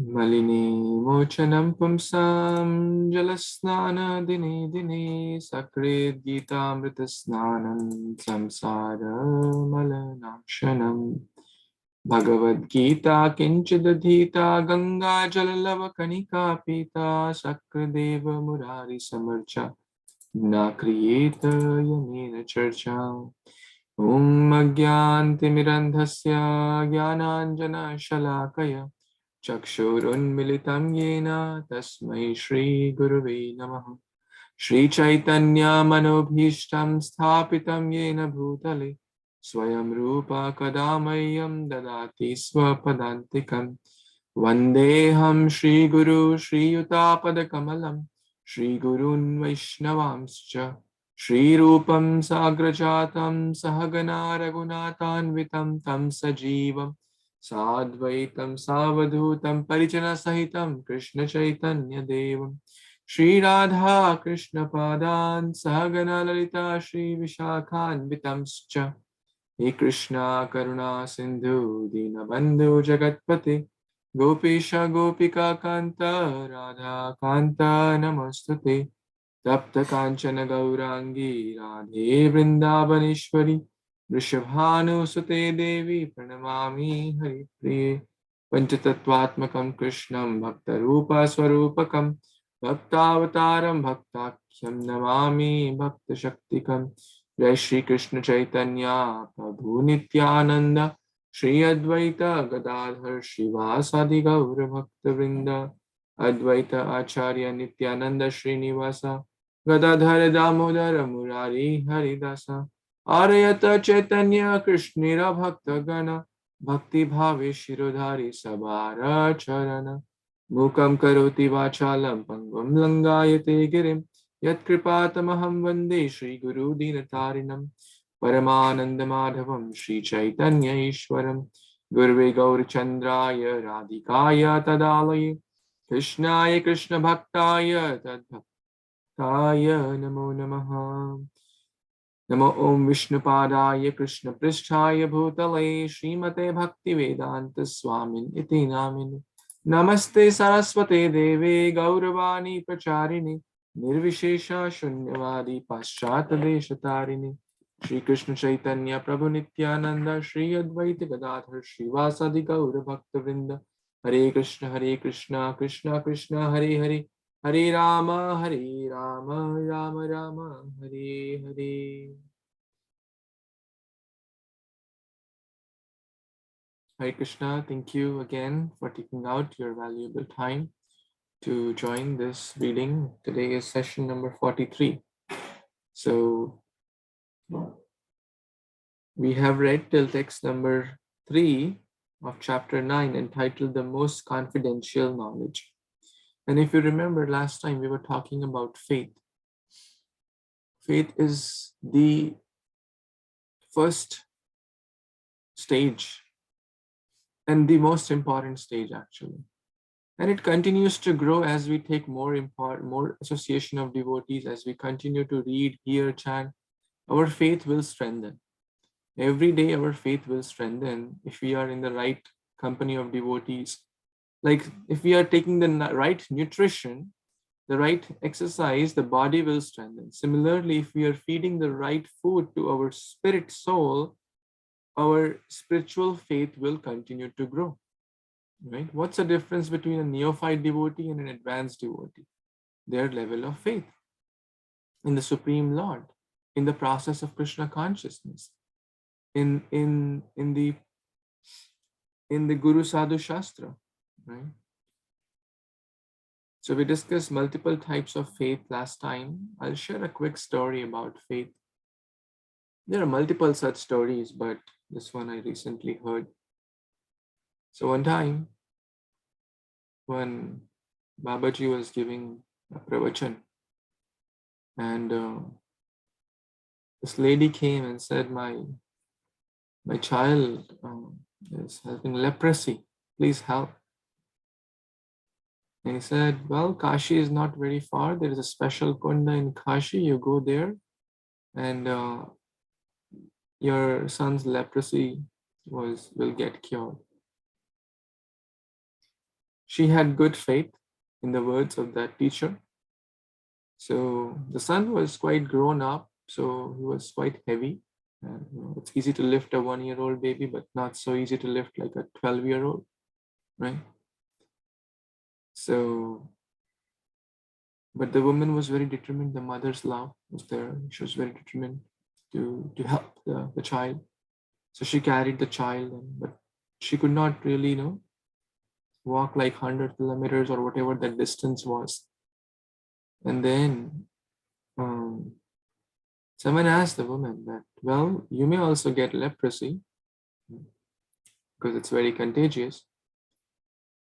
Malini mochanam pumsam jalasnana dine dine sakrit gita amrita snanam samsara malanakshanam Bhagavad Gita kinchidadhita ganga jalalava kanika pita sakradeva murari samarcha na kriyeta yamena charcha Om Agyantimirandhasya Gyananjana Shalakaya Chakshurunmilitam Yena Tasmai Shri Guruve Namaha Shri Chaitanya Manobhishtam Sthapitam Yena Bhutale Swayam Rupa Kadamayam Dadati Swapadantikam Vandeham Shri Guru Shri Yutapada Kamalam Shri Gurun Vaishnavamscha Shri Rupam Sagrajatam Sahagana Raghunathanvitam Tam Sajivam Sadvaitam Savadhutam Parijana Sahitam Krishna Chaitanya Devam Shri Radha Krishna Padan Sahagana Lalita Shri Vishakhanvitamscha He Krishna Karuna Sindhu Dinabandhu Jagatpate Gopisha Gopika Kanta Radha Kanta Namostute Tapta Kanchana Gaurangi Radhe Vrindavaneshwari Vrishabhanu Sute Devi Pranamami Hari Priye Panchatattvatmakam Krishnam Bhakta Rupa Swarupakam Bhaktavataram Bhaktakyam Namami Bhakta Shaktikam Jai Shri Krishna Chaitanya Prabhu Nityananda Shri Advaita Gadadhar Shivasadi Gaura Bhakta Vrinda Advaita Acharya Nityananda Srinivasa Gadadhara Damodara Murari Haridasa Arayata Chaitanya Krishnira Bhakta Gana Bhakti Bhave Shirodhari Sabara Charana Mukam Karoti Vachalam Pangam Langayate Girim Yat Kripatamaham Vande Shri Guru Dinatarinam Paramananda Madhavam Shri Chaitanya Ishwaram Gurve Gaur Chandraya Radhikaya Tadalaye Krishnaya Krishna Bhaktaya Tadbhaktaya Namo Namaha Namo Om Vishnupadaya Krishna Pristhaya Bhutale Srimate Bhakti Vedanta Swamin Iti Namini Namaste Saraswate Deve Gauravani Pracharini Nirvishesha Shunyavadi Paschata Deshatarini Shri Krishna Chaitanya Prabhu Nityananda Shri Advaita Gadadhar Shivasadi Gaura Bhakta Vrinda Hare Krishna Krishna Krishna Hare Hare Hare Rama Rama Rama Hare Hare. Hare Krishna, thank you again for taking out your valuable time to join this reading. Today is session number 43. So we have read till text number 3 of chapter 9 entitled The Most Confidential Knowledge. And if you remember last time we were talking about faith. Faith is the first stage and the most important stage actually. And it continues to grow as we take more association of devotees, as we continue to read, hear, chant, our faith will strengthen. Every day our faith will strengthen if we are in the right company of devotees. Like if we are taking the right nutrition, the right exercise, the body will strengthen. Similarly, if we are feeding the right food to our spirit soul, our spiritual faith will continue to grow. Right? What's the difference between a neophyte devotee and an advanced devotee? Their level of faith in the Supreme Lord, in the process of Krishna consciousness, in the Guru Sadhu Shastra, right? So we discussed multiple types of faith last time. I'll share a quick story about faith. There are multiple such stories, but this one I recently heard. So one time, when Babaji was giving a pravachan, and this lady came and said, my child is having leprosy, please help. And he said, well, Kashi is not very far. There is a special kunda in Kashi. You go there and your son's leprosy will get cured. She had good faith in the words of that teacher. So the son was quite grown up, so he was quite heavy. And it's easy to lift a 1-year-old baby, but not so easy to lift like a 12-year-old, right? So, but the woman was very determined. The mother's love was there. She was very determined to help the child. So she carried the child, but she could not really, walk like 100 kilometers or whatever that distance was. And then um, someone asked the woman that, well, you may also get leprosy because it's very contagious.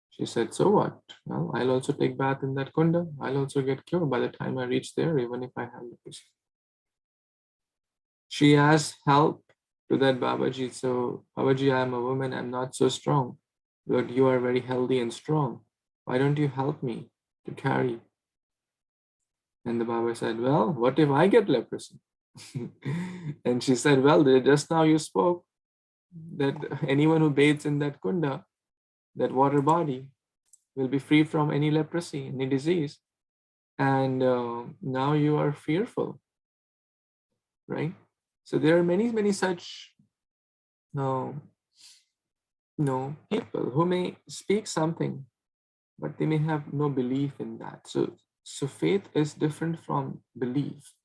She said, so what? Well, I'll also take bath in that kunda. I'll also get cured by the time I reach there, even if I have leprosy. She asked help to that Babaji. So, Babaji, I am a woman. I'm not so strong, but you are very healthy and strong. Why don't you help me to carry? And the Baba said, well, what if I get leprosy? And she said, well, just now you spoke that anyone who bathes in that kunda, that water body, will be free from any leprosy, any disease. And now you are fearful, right? So there are many such people who may speak something, but they may have no belief in that. So faith is different from belief.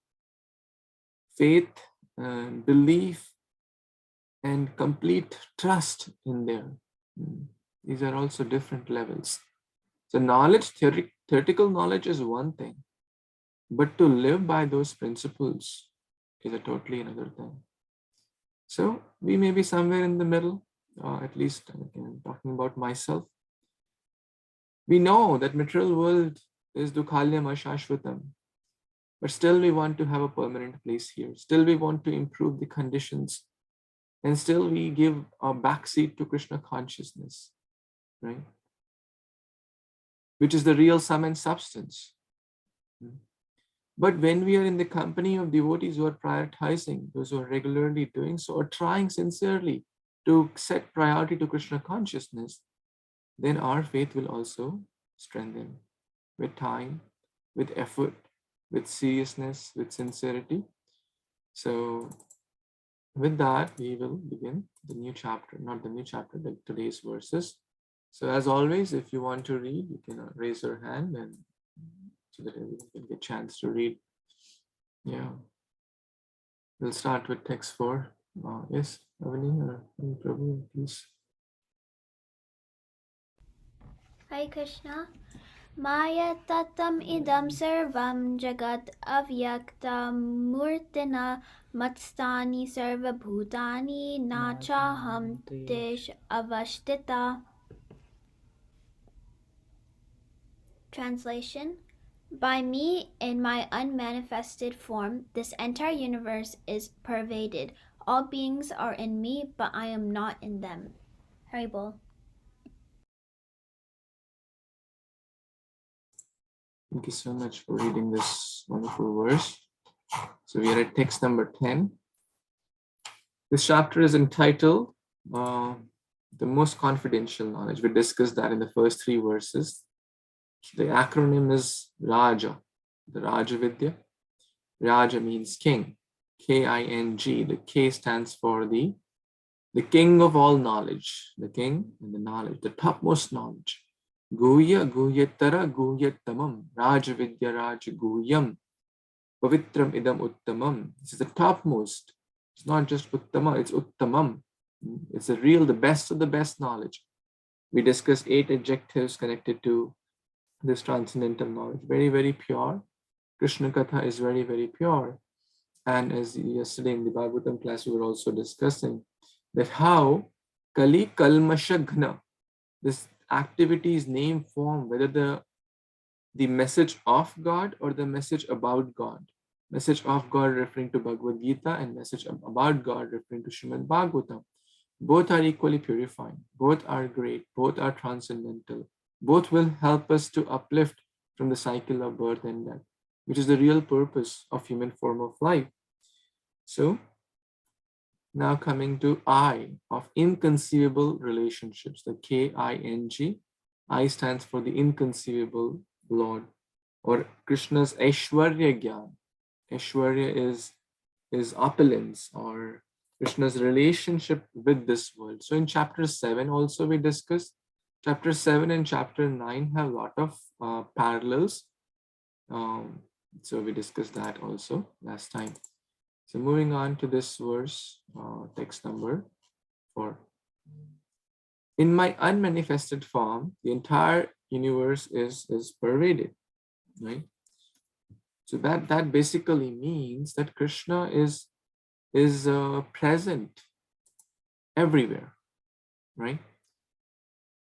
Faith, belief, and complete trust in there. These are also different levels. So knowledge, theoretical knowledge is one thing, but to live by those principles is a totally another thing. So we may be somewhere in the middle, at least again, talking about myself. We know that material world is dukhalyam ashashvatam, but still we want to have a permanent place here. Still we want to improve the conditions, and still we give a backseat to Krishna consciousness, right? Which is the real sum and substance. But when we are in the company of devotees who are prioritizing, those who are regularly doing so, or trying sincerely to set priority to Krishna consciousness, then our faith will also strengthen with time, with effort, with seriousness, with sincerity. So with that, we will begin the new chapter, not the new chapter, like today's verses. So as always, if you want to read, you can raise your hand and so that everyone can get a chance to read. Yeah. We'll start with text 4. Yes, Avani or Prabhu, please. Hi Krishna. Maya tatam idam sarvam jagat avyakta murtina matstani sarva bhutani nachaham tish avashtita. Translation: by me, in my unmanifested form, this entire universe is pervaded. All beings are in me, but I am not in them. Haribol. Thank you so much for reading this wonderful verse. So we are at text number 10. This chapter is entitled The Most Confidential Knowledge. We discussed that in the first 3 verses. The acronym is Raja, the Raja Vidya. Raja means king, K-I-N-G. The K stands for the king of all knowledge, the king and the knowledge, the topmost knowledge. Guhya Guhyatara Guhyattamam, Raja Vidya Raja Guhyam, Pavitram Idam Uttamam. This is the topmost. It's not just Uttama, it's Uttamam. It's the best of the best knowledge. We discussed 8 adjectives connected to this transcendental knowledge. Very, very pure. Krishna Katha is very, very pure. And as yesterday in the Bhagavatam class, we were also discussing that how Kali Kalmashagna, this activity is name form, whether the message of God or the message about God. Message of God referring to Bhagavad Gita and message about God referring to Srimad Bhagavatam. Both are equally purifying. Both are great. Both are transcendental. Both will help us to uplift from the cycle of birth and death, which is the real purpose of human form of life. So now coming to I of inconceivable relationships, the K-I-N-G. I stands for the inconceivable Lord, or Krishna's Aishwarya Gyan. Aishwarya is opulence, or Krishna's relationship with this world. So in chapter 7 also we discussed. Chapter 7 and chapter 9 have a lot of parallels. So we discussed that also last time. So moving on to this verse, text number 4. In my unmanifested form, the entire universe is pervaded, right? So that basically means that Krishna is present everywhere, right?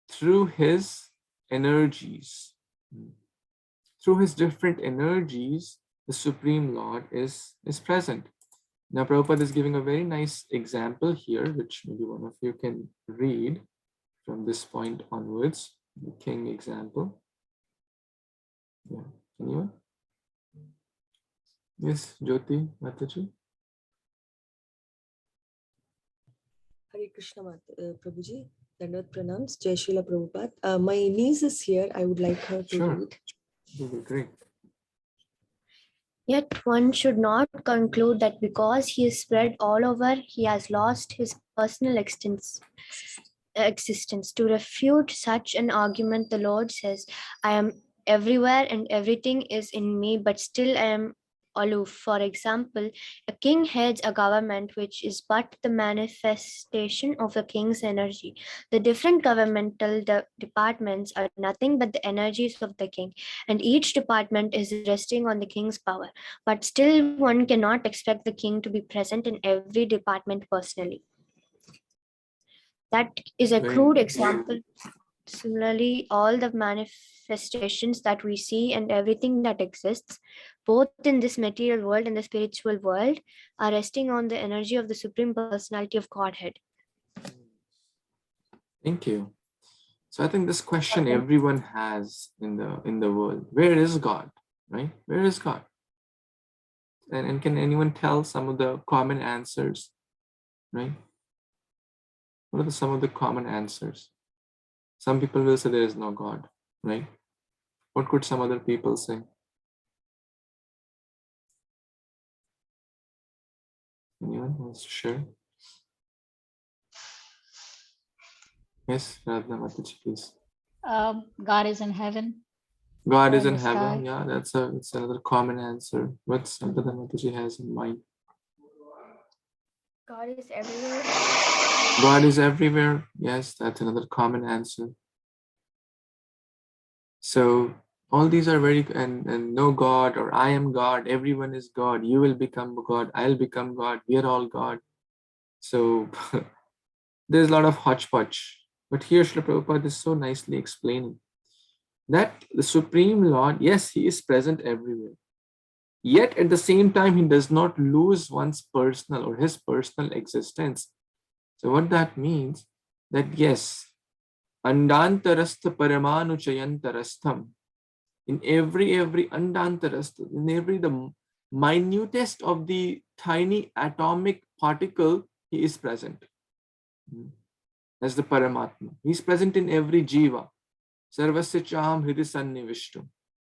Through his energies, through his different energies, the Supreme Lord is present. Now, Prabhupada is giving a very nice example here, which maybe one of you can read from this point onwards. The king example. Yeah, anyone? Yes, Jyoti Mataji. Hare Krishna, Prabhuji. Dandavat pranams. Jai Srila Prabhupada. My niece is here. I would like her to read. That would be great. Yet one should not conclude that because he is spread all over, he has lost his personal existence. To refute such an argument, the Lord says, I am everywhere and everything is in me, but still I am aloof. For example, a king heads a government which is but the manifestation of a king's energy. The different governmental departments are nothing but the energies of the king, and each department is resting on the king's power. But still, one cannot expect the king to be present in every department personally. That is a crude example. Similarly, all the manifestations that we see and everything that exists, both in this material world and the spiritual world, are resting on the energy of the Supreme Personality of Godhead. Thank you. So I think this question everyone has in the world: where is God? Right? Where is God? And can anyone tell some of the common answers? Right? What are some of the common answers? Some people will say there is no God, right? What could some other people say? Anyone wants to share? Yes, Radha Mataji, please. God is in heaven. God is in in the heaven. sky. Yeah, that's another common answer. What's Radha Mataji has in mind? God is everywhere. God is everywhere. Yes, that's another common answer. So all these are very, and no God, or I am God, everyone is God, you will become God, I'll become God, we are all God. So there's a lot of hodgepodge. But here Srila Prabhupada is so nicely explaining that the Supreme Lord, yes, he is present everywhere. Yet at the same time, he does not lose one's personal or his personal existence. So what that means, that yes, andantarastha paramanu chayantarastham, in every andantarastha, in every the minutest of the tiny atomic particle, he is present as the Paramatma. He's present in every jiva. Sarvasya chaham hridi sannivishtu.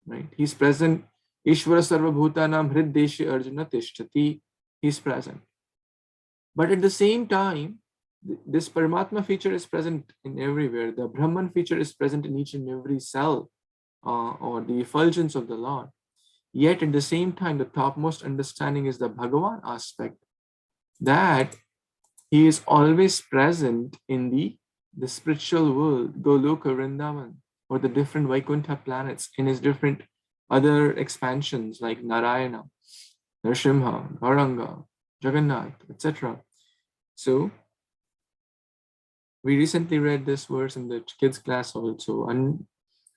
Right? He's present. Ishvara sarvabhutanam hriddeshe arjuna tishtati. He's present. But at the same time, this Paramatma feature is present in everywhere. The Brahman feature is present in each and every cell, or the effulgence of the Lord. Yet at the same time, the topmost understanding is the Bhagavan aspect, that he is always present in the spiritual world, Goloka, Vrindavan, or the different Vaikuntha planets, in his different other expansions like Narayana, Nrsimha, Gauranga, Jagannath, etc. So we recently read this verse in the kids class also. Om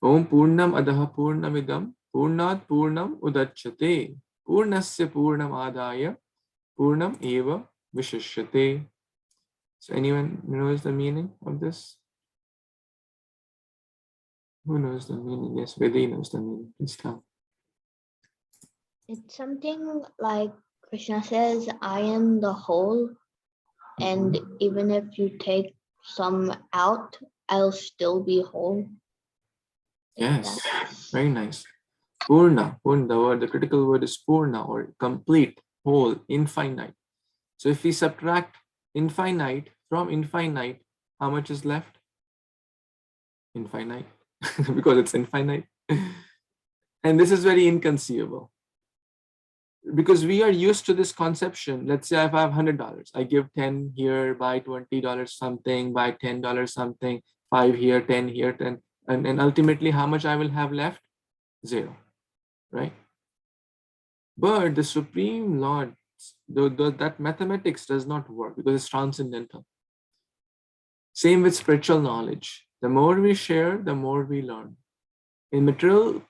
Purnam Adaha Purnamidam Purnat Purnam Udachyate Purnasya Purnam Adaya Purnam Eva Vishishyate. So anyone knows the meaning of this? Who knows the meaning? Yes, Vedi knows the meaning. Please tell. It's something like Krishna says, I am the whole, and even if you take some out, I'll still be whole. Yes, very nice. Purna, the critical word is Purna, or complete, whole, infinite. So if we subtract infinite from infinite, how much is left? Infinite, because it's infinite. And this is very inconceivable, because we are used to this conception. Let's say if I have $100, I give 10 here, buy $20 something, buy $10 something, 5 here, 10 here, 10, and ultimately how much I will have left? Zero, right? But the Supreme Lord, that mathematics does not work because it's transcendental. Same with spiritual knowledge. The more we share, the more we learn. In material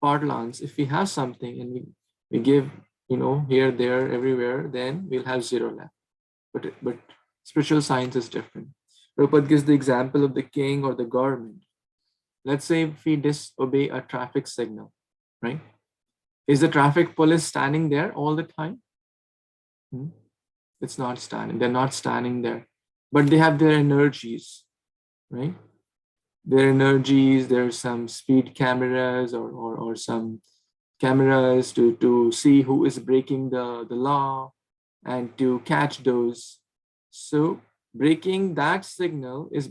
parlance, if we have something and we give, here, there, everywhere, then we'll have zero left. But spiritual science is different. Prabhupada gives the example of the king or the government. Let's say if we disobey a traffic signal, right? Is the traffic police standing there all the time? It's not standing. They're not standing there. But they have their energies, right? Their energies, there's some speed cameras or some cameras to see who is breaking the law and to catch those. So breaking that signal is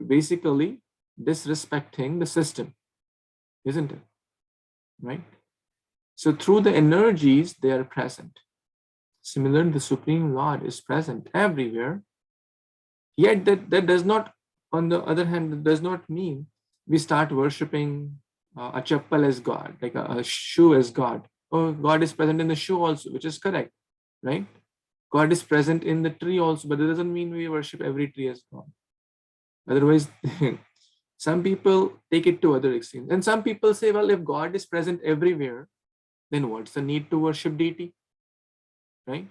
basically disrespecting the system, isn't it? Right? So through the energies, they are present. Similarly, the Supreme Lord is present everywhere. Yet that does not, on the other hand, that does not mean we start worshipping a chappal as God, like a shoe as God. Oh, God is present in the shoe also, which is correct, right? God is present in the tree also, but it doesn't mean we worship every tree as God. Otherwise, some people take it to other extremes. And some people say, well, if God is present everywhere, then what's the need to worship deity? Right?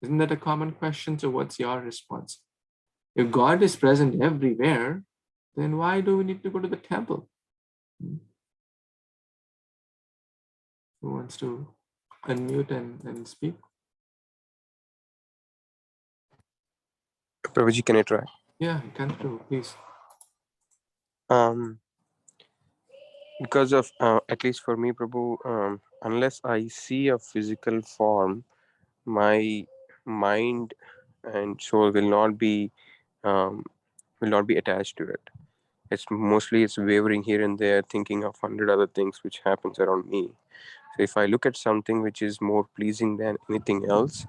Isn't that a common question? So what's your response? If God is present everywhere, then why do we need to go to the temple? Who wants to unmute and speak? Prabhuji, can I try? Yeah, you can too, please. Because of, at least for me, Prabhu, unless I see a physical form, my mind and soul will not be attached to it. It's wavering here and there, thinking of 100 other things which happens around me. So if I look at something which is more pleasing than anything else,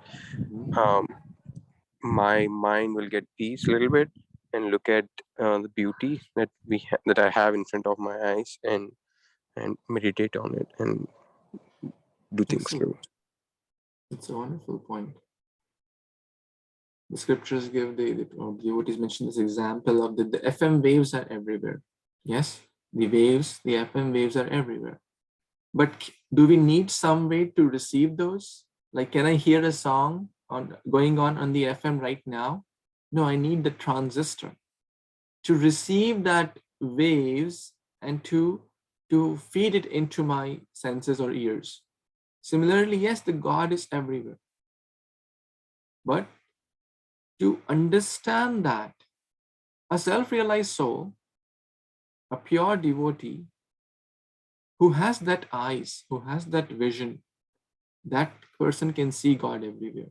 my mind will get peace a little bit and look at the beauty that I have in front of my eyes and meditate on it and do things. Excellent. It's a wonderful point. The scriptures give the devotees mention this example of the FM waves are everywhere. Yes, the FM waves are everywhere. But do we need some way to receive those? Like, can I hear a song going on the FM right now? No, I need the transistor to receive that waves and to feed it into my senses or ears. Similarly, yes, the God is everywhere. But to understand that, a self-realized soul, a pure devotee, who has that eyes, who has that vision, that person can see God everywhere.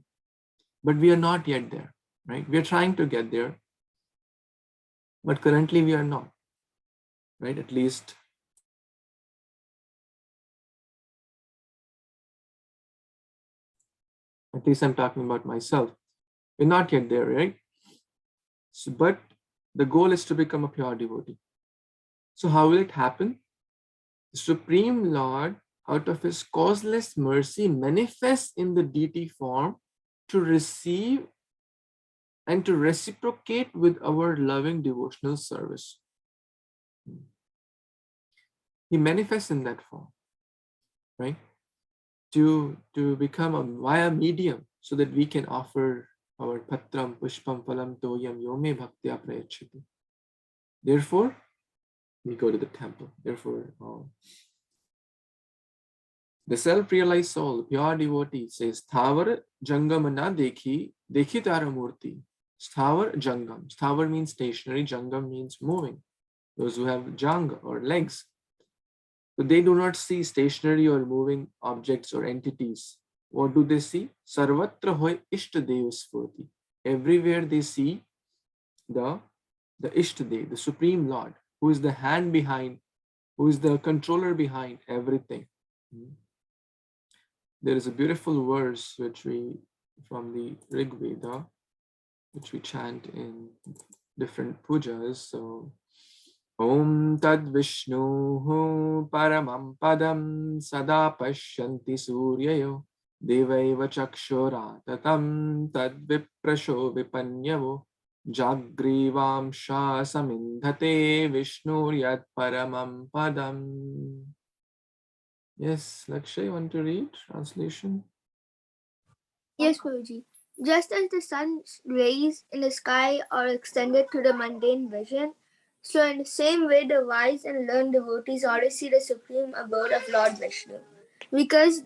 But we are not yet there, right? We are trying to get there, but currently we are not, right? At least I'm talking about myself. We're not yet there, right? So, but the goal is to become a pure devotee. So how will it happen? The Supreme Lord, out of his causeless mercy, manifests in the deity form to receive and to reciprocate with our loving devotional service. He manifests in that form, right? To become a via medium so that we can offer our patram pushpam phalam toyam yome bhaktya prayachati. Therefore, we go to the temple. Therefore, the self-realized soul, pure devotee, says, Sthavar jangamana dekhi tara murti. Sthavar jangam. Sthavar means stationary, jangam means moving. those who have janga or legs. So they do not see stationary or moving objects or entities. What do they see? Sarvatra hoy ishtadev sphurti. Everywhere they see the Ishtadev, the Supreme Lord, who is the hand behind, who is the controller behind everything. There is a beautiful verse which we, from the Rig Veda, which we chant in different pujas. So, Om Tad Vishnu Paramam Padam Sada Pashyanti Suryayo Devaiva Chakshura Tatam Tad Viprasho Vipanyavo Jagrivamsha Samindhate Vishnu Yat Paramam Padam. Yes, Lakshay, you want to read translation? Yes, Guruji. Just as the sun's rays in the sky are extended to the mundane vision, so in the same way the wise and learned devotees always see the supreme abode of Lord Vishnu. Because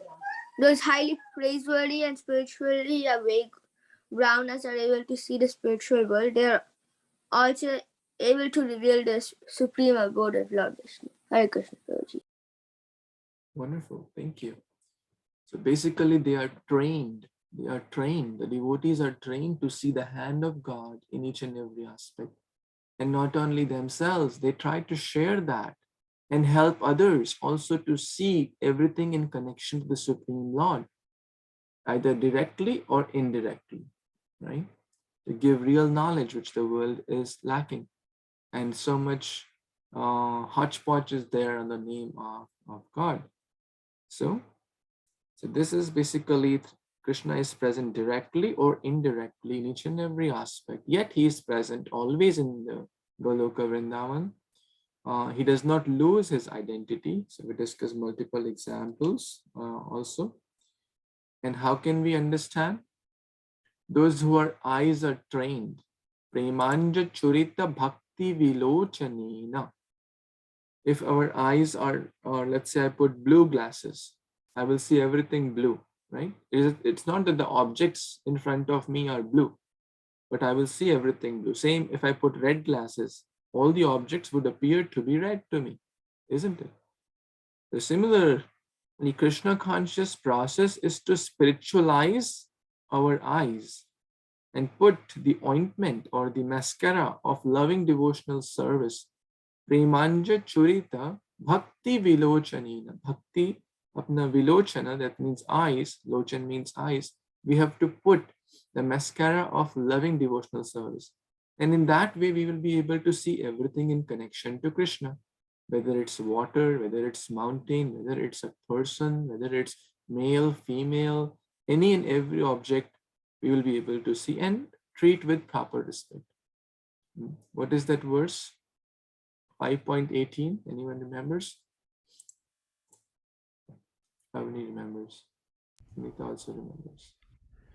those highly praiseworthy and spiritually awake brahmanas are able to see the spiritual world, they are also able to reveal the supreme abode of Lord Vishnu. Hare Krishna, Guruji. Wonderful, thank you. So basically they are trained. The devotees are trained to see the hand of God in each and every aspect. And not only themselves, they try to share that and help others also to see everything in connection to the Supreme Lord, either directly or indirectly, right? To give real knowledge, which the world is lacking. And so much hodgepodge is there on the name of God. So this is basically Krishna is present directly or indirectly in each and every aspect. Yet he is present always in the Goloka Vrindavan. He does not lose his identity. So we discuss multiple examples also. And how can we understand? Those who are eyes are trained. Premanja churita bhakti vilochanena. If our eyes are, or let's say I put blue glasses, I will see everything blue, right? It's not that the objects in front of me are blue, but I will see everything blue. Same if I put red glasses, all the objects would appear to be red to me, isn't it? So similarly, Krishna conscious process is to spiritualize our eyes and put the ointment or the mascara of loving devotional service. Premanja churita bhakti vilochanena. Bhakti apna vilochana, that means eyes. Lochan means eyes. We have to put the mascara of loving devotional service. And in that way, we will be able to see everything in connection to Krishna. Whether it's water, whether it's mountain, whether it's a person, whether it's male, female, any and every object, we will be able to see and treat with proper respect. What is that verse? 5.18. Anyone remembers? How many remembers? Sunita also remembers.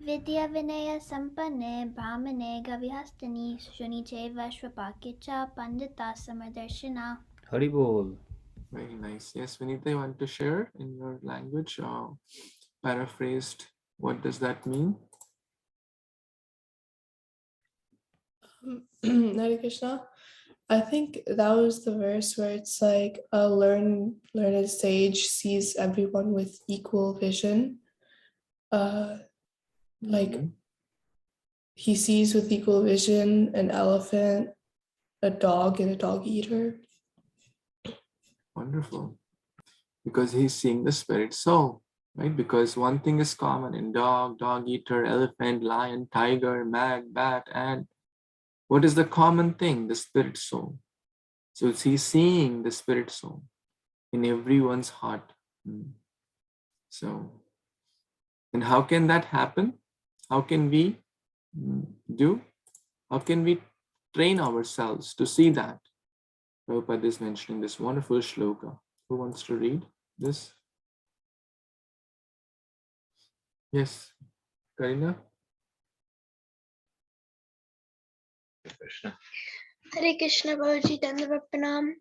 Vidya Vinaya Sampane Brahmane Gavihastani Shuniche Vashvapakicha Pandita Samadarshina. Haribol. Very nice. Yes, Vinita, you want to share in your language, paraphrased, what does that mean? Hare Krishna. I think that was the verse where it's like a learned sage sees everyone with equal vision. Like he sees with equal vision an elephant, a dog, and a dog eater. Wonderful. Because he's seeing the spirit soul, right? Because one thing is common in dog, dog eater, elephant, lion, tiger, mag, bat, ant. What is the common thing? The spirit soul. So he's seeing the spirit soul in everyone's heart. So, and how can that happen? How can we do? How can we train ourselves to see that? Prabhupada is mentioning this wonderful shloka. Who wants to read this? Yes, Karina? Krishna. Hare Krishna, Guruji, Dandavat Pranam.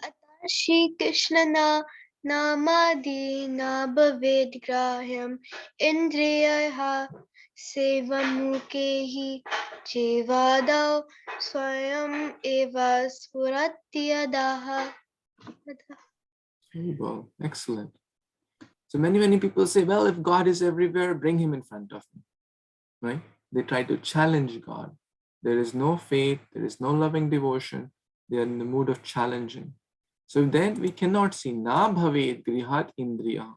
Ata Shri Krishna namadi na bhaved grahyam indriyaha sevamukehi Chevadav Swayam Eva Spuratyadaha. Very well. Excellent. So many people say, well, if God is everywhere, bring him in front of me, right? They try to challenge God. There is no faith, there is no loving devotion. They are in the mood of challenging. So then we cannot see na bhaved grihat indriya.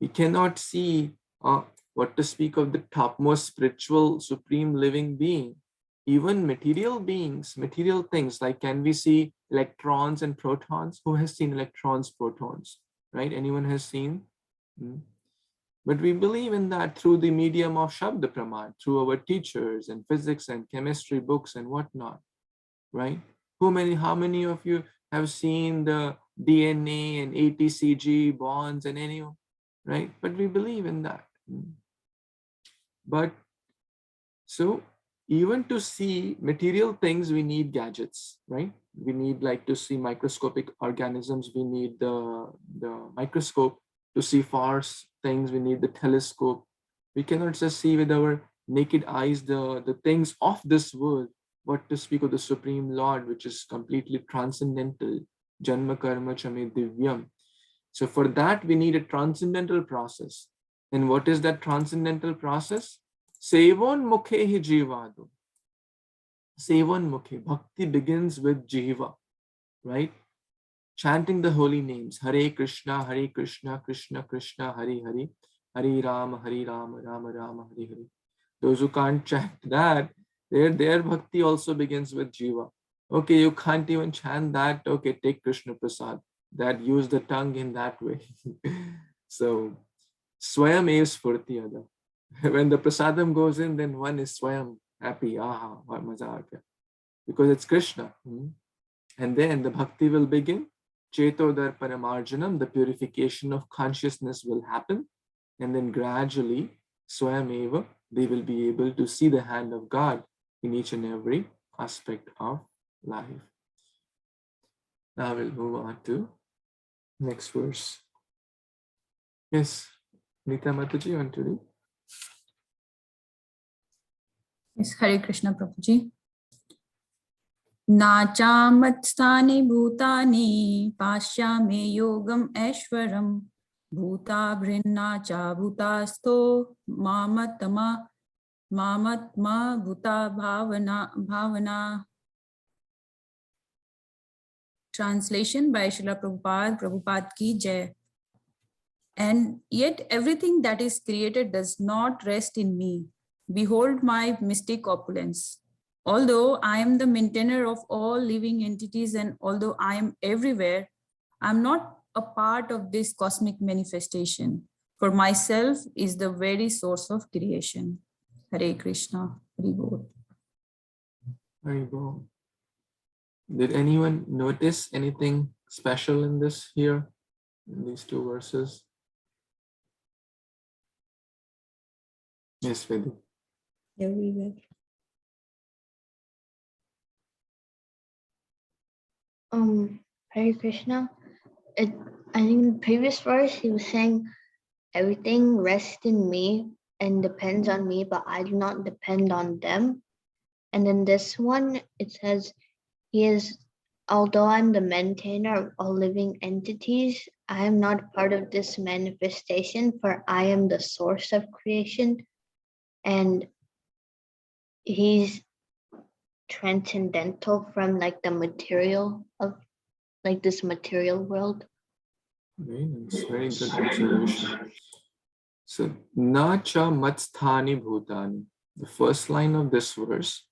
We cannot see what to speak of the topmost spiritual, supreme living being. Even material beings, material things, like can we see electrons and protons? Who has seen electrons, protons, right? Anyone has seen? But we believe in that through the medium of Shabda Praman, through our teachers and physics and chemistry books and whatnot, right? How many of you have seen the DNA and ATCG bonds and any, right? But we believe in that. But so even to see material things, we need gadgets, right? We need, like, to see microscopic organisms, we need the microscope. To see far things, we need the telescope. We cannot just see with our naked eyes the things of this world. What to speak of the Supreme Lord, which is completely transcendental. Janma karma chame divyam. So for that, we need a transcendental process. And what is that transcendental process? Sevon mukhe hi jivado. Sevon mukhe. Bhakti begins with jiva, right? Chanting the holy names. Hare Krishna, Krishna Krishna, Hare Hare. Hare Rama, Rama Rama, Hare Hare. Those who can't chant that, their bhakti also begins with jiva. Okay, you can't even chant that. Okay, take Krishna Prasad. That use the tongue in that way. So, Swayam is Spurtiyada. When the prasadam goes in, then one is Swayam happy. Aha, what maza aa gaya. Because it's Krishna. And then the bhakti will begin. Chetodar Paramarjanam, the purification of consciousness will happen. And then gradually, Swayameva, they will be able to see the hand of God in each and every aspect of life. Now we'll move on to next verse. Yes, Nita Mataji, you want to read? Yes, Hare Krishna Prabhuji. Nachamatstani bhutani pashyame yogam aishwaram bhuta brinnacha bhutasto mamatma bhuta bhavana. Translation by Srila Prabhupada ki jai. And yet everything that is created does not rest in me. Behold my mystic opulence. Although I am the maintainer of all living entities and although I am everywhere, I am not a part of this cosmic manifestation. For myself is the very source of creation. Hare Krishna. Hare Bol. Hare Bol. Did anyone notice anything special in this here, in these two verses? Yes, Vedi. Everywhere. Hare Krishna. I think in the previous verse he was saying everything rests in me and depends on me, but I do not depend on them. And in this one, it says he is, although I'm the maintainer of all living entities, I am not part of this manifestation, for I am the source of creation. And he's transcendental from like the material of like this material world. Very nice, very good observation. So, Nacha Matsthani Bhutani, the first line of this verse,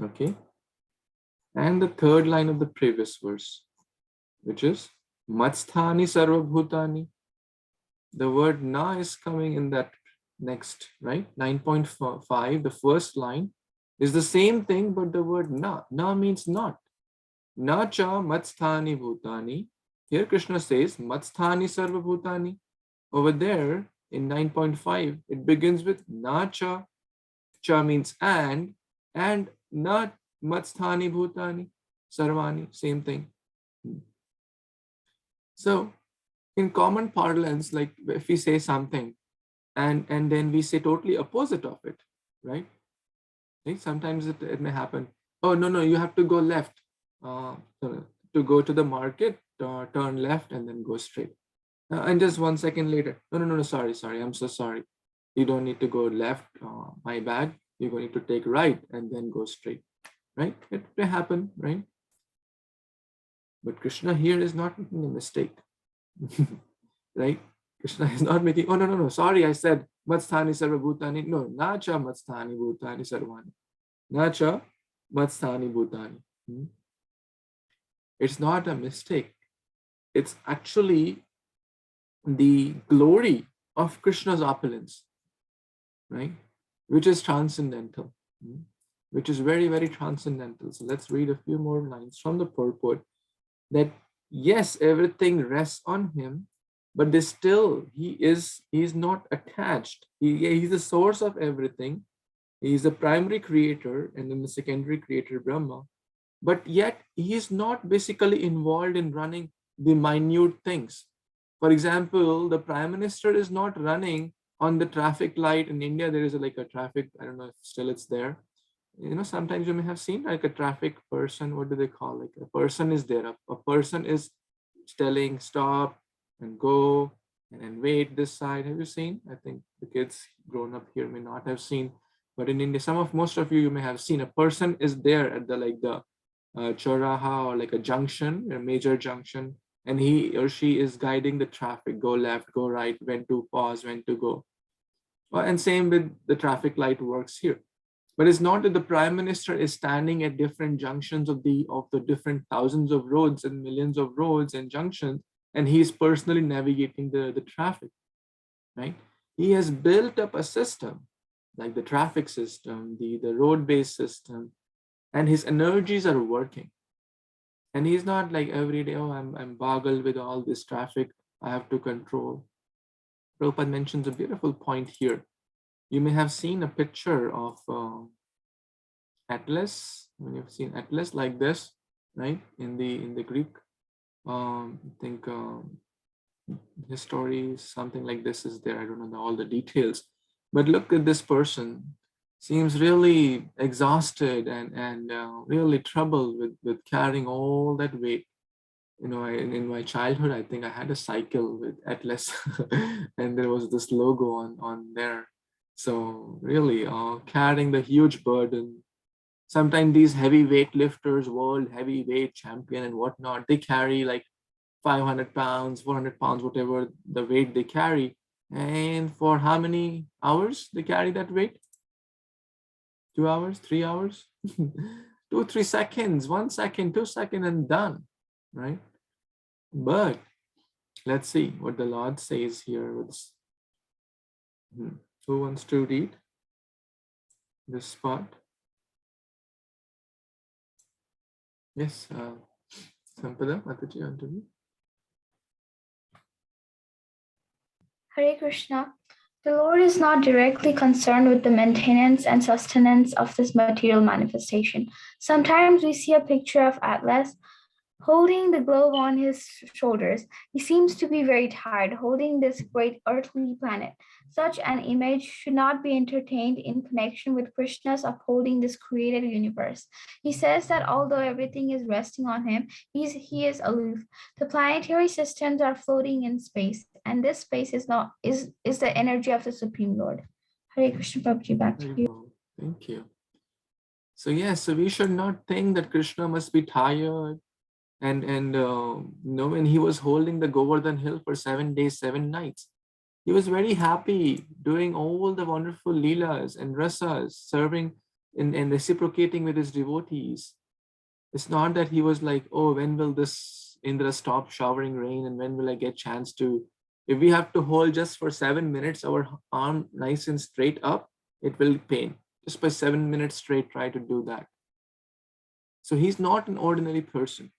okay, and the third line of the previous verse, which is Matsthani Sarva Bhutani. The word Na is coming in that next, right? 9.5, the first line is the same thing, but the word Na. Na means not. Nacha Matsthani Bhutani. Here Krishna says Matsthani Sarva Bhutani. Over there in 9.5, it begins with Nacha. Cha means and not Matsthani Bhutani. Sarvani, same thing. So in common parlance, like if we say something and then we say totally opposite of it, right? Right? Sometimes it may happen. Oh, no, you have to go left. To go to the market, turn left and then go straight. And just 1 second later, no, sorry, I'm so sorry. You don't need to go left, my bad. You're going to take right and then go straight, right? It may happen, right? But Krishna here is not making a mistake, right? Krishna is not making, oh, no, sorry, I said, Matsthani Sarva Bhutani. No, Nacha Matsthani Bhutani Sarvani. Nacha Matsthani Bhutani. It's not a mistake. It's actually the glory of Krishna's opulence, right? Which is transcendental, which is very, very transcendental. So let's read a few more lines from the purport that yes, everything rests on him, but he is not attached. He's the source of everything. He is the primary creator and then the secondary creator, Brahma. But yet he is not basically involved in running the minute things. For example, the prime minister is not running on the traffic light. In India, there is like a traffic, I don't know if still it's there. Sometimes you may have seen like a traffic person, what do they call? Like a person is there, a person is telling stop and go and then wait this side. Have you seen? I think the kids grown up here may not have seen, but in India, most of you may have seen a person is there at the choraha or like a junction, a major junction, and he or she is guiding the traffic, go left, go right, when to pause, when to go. And same with the traffic light works here. But it's not that the prime minister is standing at different junctions of the different thousands of roads and millions of roads and junctions, and he is personally navigating the traffic, right? He has built up a system like the traffic system, the road-based system, and his energies are working. And he's not like every day, oh, I'm boggled with all this traffic, I have to control. Prabhupada mentions a beautiful point here. You may have seen a picture of Atlas, when you've seen Atlas like this, right? In the Greek, I think his story, something like this is there. I don't know all the details, but look at this person. Seems really exhausted and really troubled with carrying all that weight. In my childhood, I think I had a cycle with Atlas, and there was this logo on there. So really, carrying the huge burden. Sometimes these heavy weightlifters, world heavyweight champion and whatnot, they carry like 500 pounds, 400 pounds, whatever the weight they carry. And for how many hours they carry that weight? 2 hours, 3 hours, 2, 3 seconds, 1 second, 2 seconds, and done, right? But let's see what the Lord says here. Who wants to read this part? Yes, Sampada, Mataji, on to me. Hare Krishna. The Lord is not directly concerned with the maintenance and sustenance of this material manifestation. Sometimes we see a picture of Atlas holding the globe on his shoulders. He seems to be very tired, holding this great earthly planet. Such an image should not be entertained in connection with Krishna's upholding this created universe. He says that although everything is resting on him, he is aloof. The planetary systems are floating in space, and this space is the energy of the Supreme Lord. Hare Krishna, Prabhuji, back to you. Thank you. So yes, so we should not think that Krishna must be tired. And when he was holding the Govardhan hill for 7 days, 7 nights, he was very happy doing all the wonderful leelas and rasas, serving and reciprocating with his devotees. It's not that he was like, oh, when will this Indra stop showering rain and when will I get chance to, if we have to hold just for 7 minutes, our arm nice and straight up, it will pain. Just by 7 minutes straight, try to do that. So he's not an ordinary person.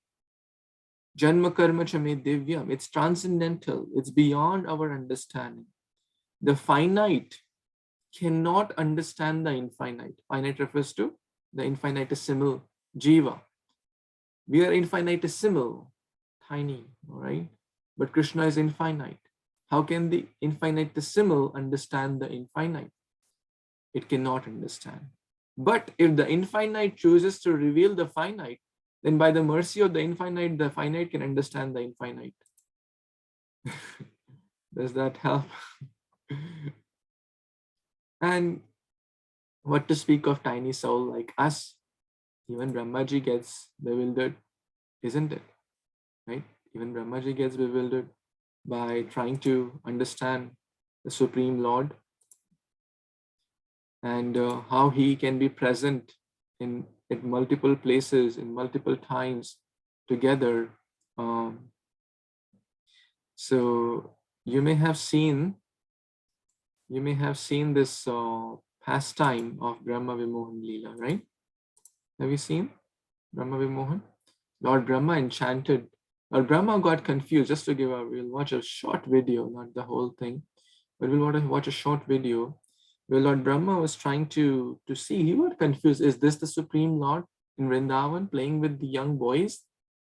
Janma karma chame divyam. It's transcendental. It's beyond our understanding. The finite cannot understand the infinite. Finite refers to the infinitesimal jiva. We are infinitesimal, tiny, all right? But Krishna is infinite. How can the infinitesimal understand the infinite? It cannot understand. But if the infinite chooses to reveal the finite, then by the mercy of the finite can understand the infinite. Does that help? And what to speak of tiny soul like us? Even Brahmaji gets bewildered, isn't it? Right? Even Brahmaji gets bewildered by trying to understand the Supreme Lord and how he can be present in multiple places, in multiple times together. So you may have seen this pastime of Brahma Vimohan Leela, right? Have you seen Brahma Vimohan? Lord Brahma enchanted. Lord Brahma got confused. Just to give we'll watch a short video, not the whole thing, but we'll watch a short video where Lord Brahma was trying to see. He got confused. Is this the Supreme Lord in Vrindavan playing with the young boys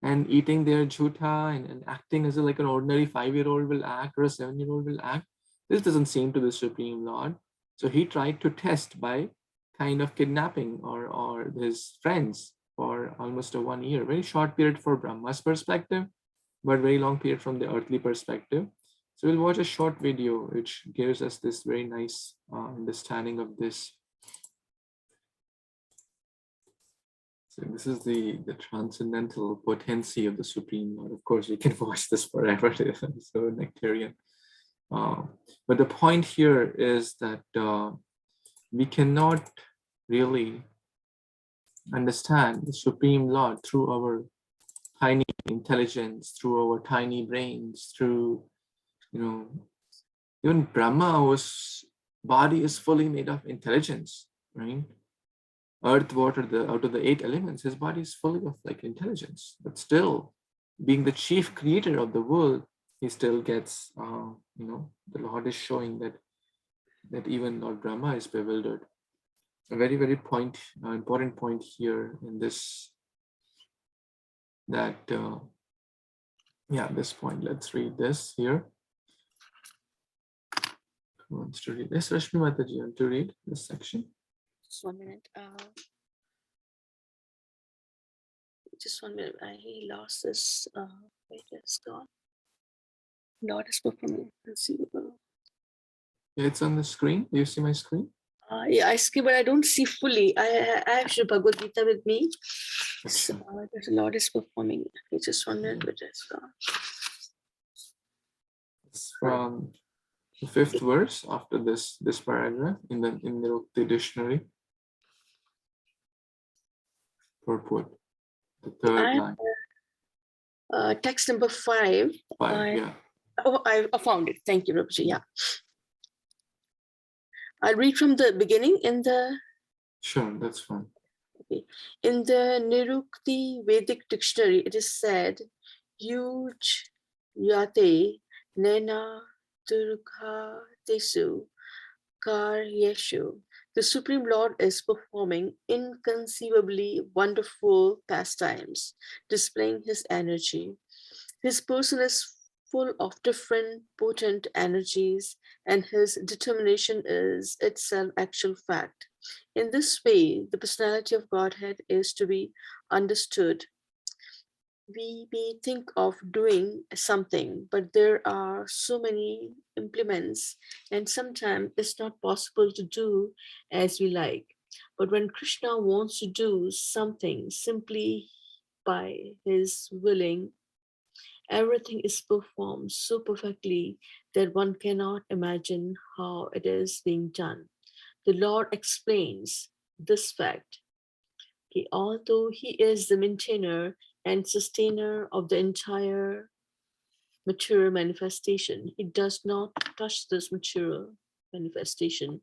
and eating their jhuta and acting as like an ordinary 5-year-old will act or a 7-year-old will act? This doesn't seem to the Supreme Lord. So he tried to test by kind of kidnapping or his friends for almost a 1 year. Very short period for Brahma's perspective, but very long period from the earthly perspective. So we'll watch a short video which gives us this very nice understanding of this. So this is the transcendental potency of the Supreme Lord. Of course, we can watch this forever. It's so nectarian. But the point here is that we cannot really understand the Supreme Lord through our tiny intelligence, through our tiny brains, through, even Brahma's body is fully made of intelligence, right? Earth, water, out of the 8 elements, his body is full of like intelligence, but still being the chief creator of the world, he still gets, the Lord is showing that even Lord Brahma is bewildered. A very, very important point here in this, that, this point, let's read this here. Who wants to read this? Rashmi Mataji, you want to read this section? Just 1 minute. Just 1 minute. I lost this. Wait, it's gone. Lord is performing Inconceivable. Yeah, it's on the screen. Do you see my screen? Yeah, I see, but I don't see fully. I have Bhagavad Gita with me. So, the Lord is performing. Okay, just 1 minute, but it's gone. It's from the 5th verse after this paragraph in the dictionary. Purport, the 3rd line. Text number 5. 5, yeah. Oh, I found it. Thank you, Rabji. Yeah. I'll read from the beginning in the... Sure, that's fine. Okay. In the Nirukti Vedic dictionary, it is said, Yuj Yate Nena Durga Tesu Karyeshu. The Supreme Lord is performing inconceivably wonderful pastimes, displaying his energy. His person is full of different potent energies, and his determination is itself actual fact. In this way, the personality of Godhead is to be understood. We may think of doing something, but there are so many implements, and sometimes it's not possible to do as we like. But when Krishna wants to do something simply by his willing, everything is performed so perfectly that one cannot imagine how it is being done. The Lord explains this fact. Although he is the maintainer and sustainer of the entire material manifestation, he does not touch this material manifestation.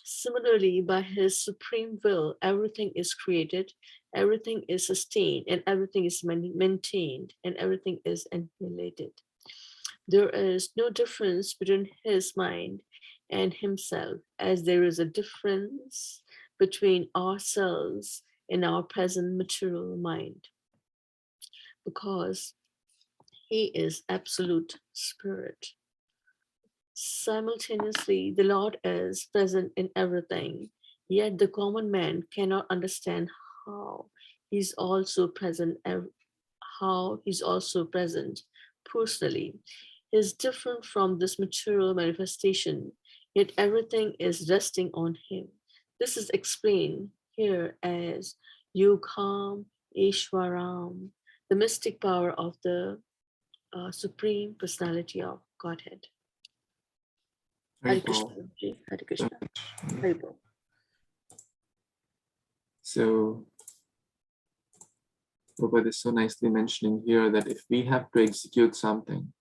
Similarly, by his supreme will, everything is created, everything is sustained, and everything is maintained, and everything is annihilated. There is no difference between his mind and himself, as there is a difference between ourselves and our present material mind, because he is absolute spirit. Simultaneously, the Lord is present in everything, Yet the common man cannot understand how he's also present personally. Is different from this material manifestation, yet everything is resting on him. This is explained here as Yukam Ishwaram, the mystic power of the Supreme Personality of Godhead. Hare Krishna, Haribol. Hare Krishna, Haribol. So Prabhupada is so nicely mentioning here that if we have to execute something,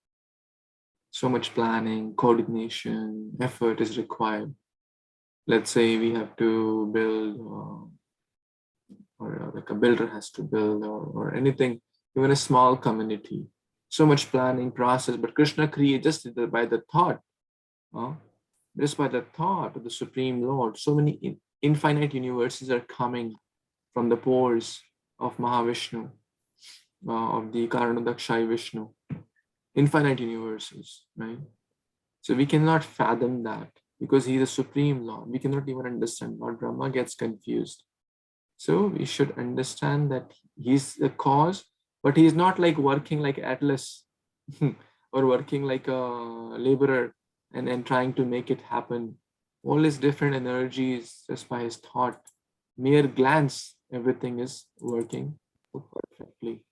so much planning, coordination, effort is required. Let's say we have to build, or like a builder has to build, or anything, even a small community. So much planning process, but Krishna created just by the thought, just by the thought of the Supreme Lord. So many infinite universes are coming from the pores of Mahavishnu, of the Karanadakshayi Vishnu. Infinite universes, right? So we cannot fathom that because he is the Supreme Lord. We cannot even understand. Lord Brahma gets confused. So we should understand that he's the cause, but he's not like working like Atlas or working like a laborer and trying to make it happen. All his different energies, just by his thought, mere glance, everything is working perfectly.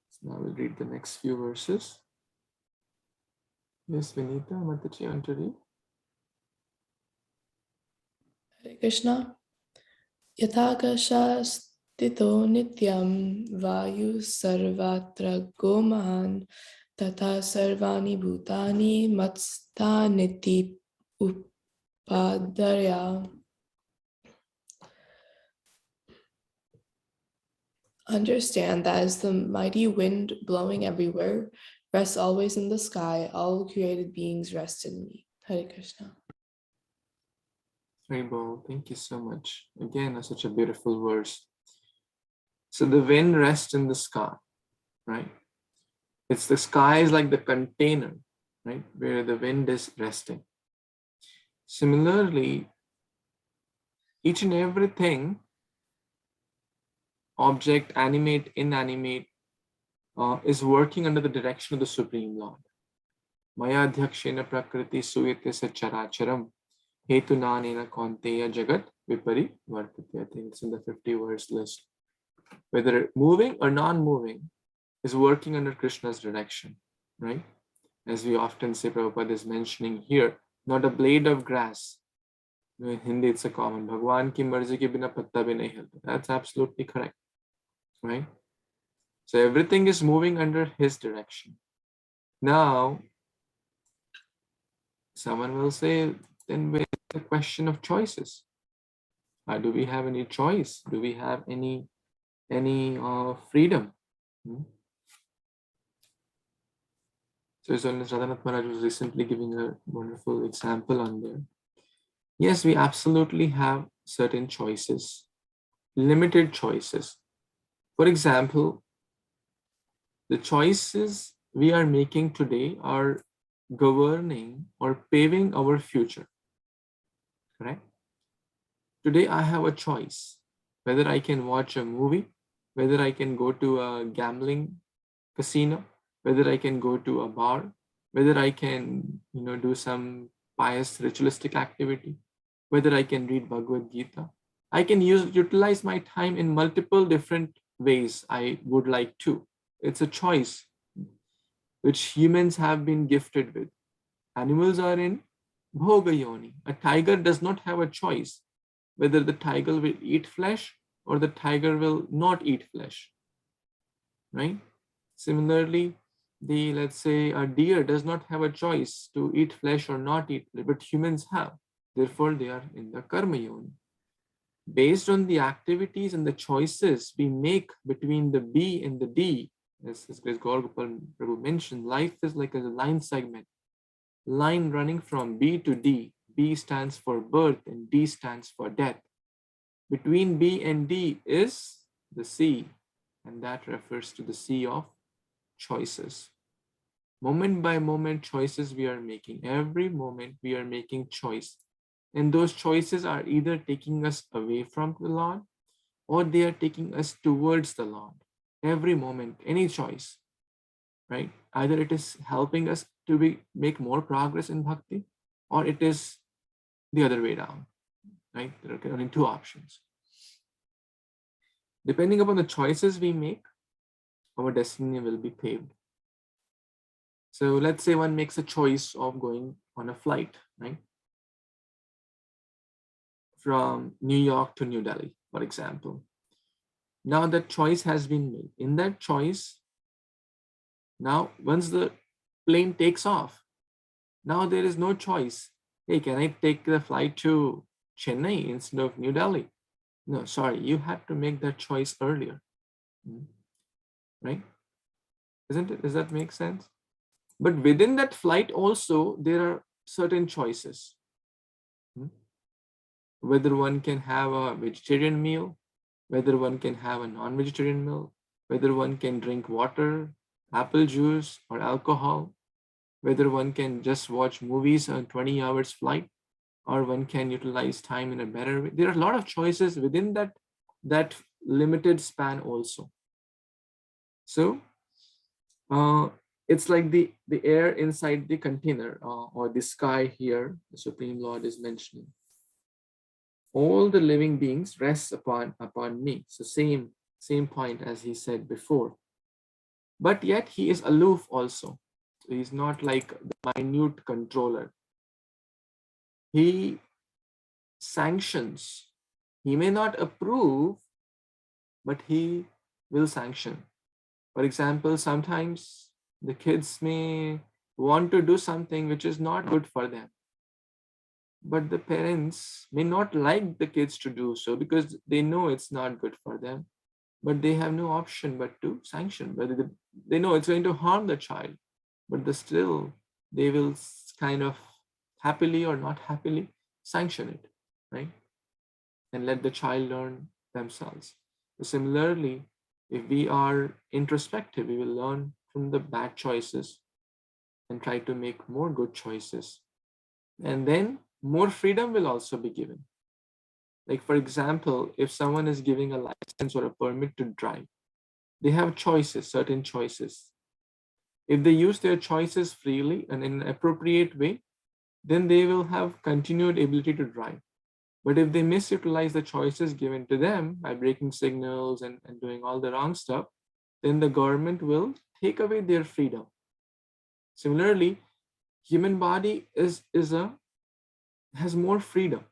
So now we'll read the next few verses. Yes, Vinita, Mataji, you want to read? Hare Krishna. Yathakasha stito nityam vayu sarvatra gomahan tata sarvani bhutani matsta niti upadaya. Understand that as the mighty wind blowing everywhere rests always in the sky, all created beings rest in me. Hare Krishna. Haribol, thank you so much. Again, such a beautiful verse. So the wind rests in the sky, right? It's the sky is like the container, right? Where the wind is resting. Similarly, each and everything, object, animate, inanimate, is working under the direction of the Supreme Lord. Maya Adhyakshena Prakriti Suyate Characharam Hetu Nanena Konteya Jagat Vipari Vartate. I think it's in the 50 verse list. Whether moving or non-moving is working under Krishna's direction, right? As we often say, Prabhupada is mentioning here, not a blade of grass. In Hindi, it's a common. Bhagwan ki marzi ke bina patta bhi nahi hilta. That's absolutely correct, right? So everything is moving under his direction. Now, someone will say, then where's the question of choices? Do we have any choice? Do we have any freedom? So Radhanath Maharaj was recently giving a wonderful example on there. Yes, we absolutely have certain choices, limited choices. For example, the choices we are making today are governing or paving our future, correct? Today I have a choice, whether I can watch a movie, whether I can go to a gambling casino, whether I can go to a bar, whether I can, do some pious ritualistic activity, whether I can read Bhagavad Gita. I can utilize my time in multiple different ways I would like to. It's a choice which humans have been gifted with. Animals are in Bhoga Yoni. A tiger does not have a choice whether the tiger will eat flesh or the tiger will not eat flesh, right? Similarly, let's say a deer does not have a choice to eat flesh or not eat flesh, but humans have. Therefore, they are in the karma yoni. Based on the activities and the choices we make between the B and the D, as Grace Gauragopal Prabhu mentioned, life is like a line segment, line running from B to D. B stands for birth and D stands for death. Between B and D is the C, and that refers to the sea of choices. Moment by moment choices we are making. Every moment we are making choice. And those choices are either taking us away from the Lord or they are taking us towards the Lord. Every moment, any choice, right? Either it is helping us to make more progress in bhakti, or it is the other way down, right? There are only two options. Depending upon the choices we make, our destiny will be paved. So let's say one makes a choice of going on a flight, right? From New York to New Delhi, for example. Now that choice has been made. In that choice, now once the plane takes off, now there is no choice. Hey, can I take the flight to Chennai instead of New Delhi? No, sorry, you had to make that choice earlier, right? Isn't it? Does that make sense? But within that flight also, there are certain choices. Whether one can have a vegetarian meal, whether one can have a non-vegetarian meal, whether one can drink water, apple juice, or alcohol, whether one can just watch movies on 20 hours flight, or one can utilize time in a better way. There are a lot of choices within that limited span also. So it's like the air inside the container, or the sky here, the Supreme Lord is mentioning. All the living beings rest upon me. So same point as he said before. But yet he is aloof also. So he's not like the minute controller. He sanctions. He may not approve, but he will sanction. For example, sometimes the kids may want to do something which is not good for them, but the parents may not like the kids to do so because they know it's not good for them, but they have no option but to sanction. Whether they know it's going to harm the child, but still they will kind of happily or not happily sanction it, right? And let the child learn themselves. So similarly, if we are introspective, we will learn from the bad choices and try to make more good choices. And then more freedom will also be given. Like, for example, if someone is giving a license or a permit to drive, they have choices, certain choices. If they use their choices freely and in an appropriate way, then they will have continued ability to drive. But if they misutilize the choices given to them by breaking signals and doing all the wrong stuff, then the government will take away their freedom. Similarly, human body has more freedom,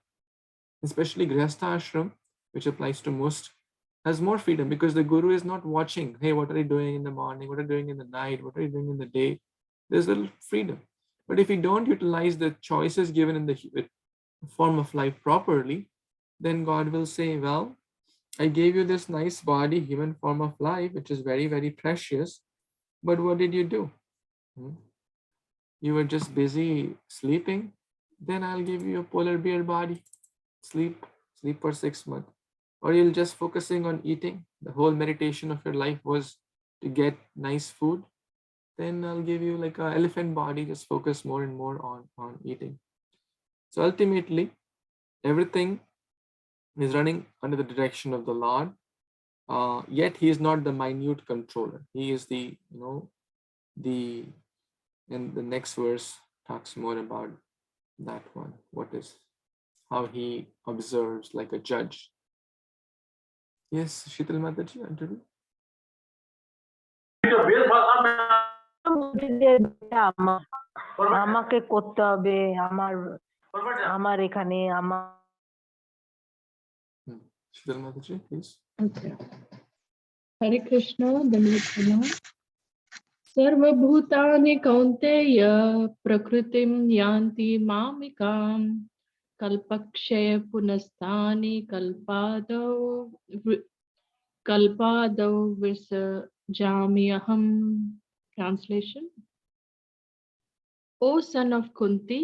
especially Grihastha ashram, which applies to most, has more freedom because the guru is not watching, hey, what are you doing in the morning? What are you doing in the night? What are you doing in the day? There's little freedom. But if you don't utilize the choices given in the form of life properly, then God will say, well, I gave you this nice body, human form of life, which is very, very precious. But what did you do? You were just busy sleeping. Then I'll give you a polar bear body. Sleep for 6 months. Or you're just focusing on eating. The whole meditation of your life was to get nice food. Then I'll give you like an elephant body, just focus more and more on eating. So ultimately, everything is running under the direction of the Lord. Yet he is not the minute controller. He is and the next verse talks more about that one. How he observes like a judge. Yes, Shital Mataji, Anjali? আমাকে করতে হবে আমার এখানে আমার Shital Mataji, please. Okay. Hare Krishna, Dandavat Pranam. Sarvabhutani kaunteya prakritim yanti mamikam kalpakshaya punastani kalpadau visajamyaham. Translation. O son of Kunti,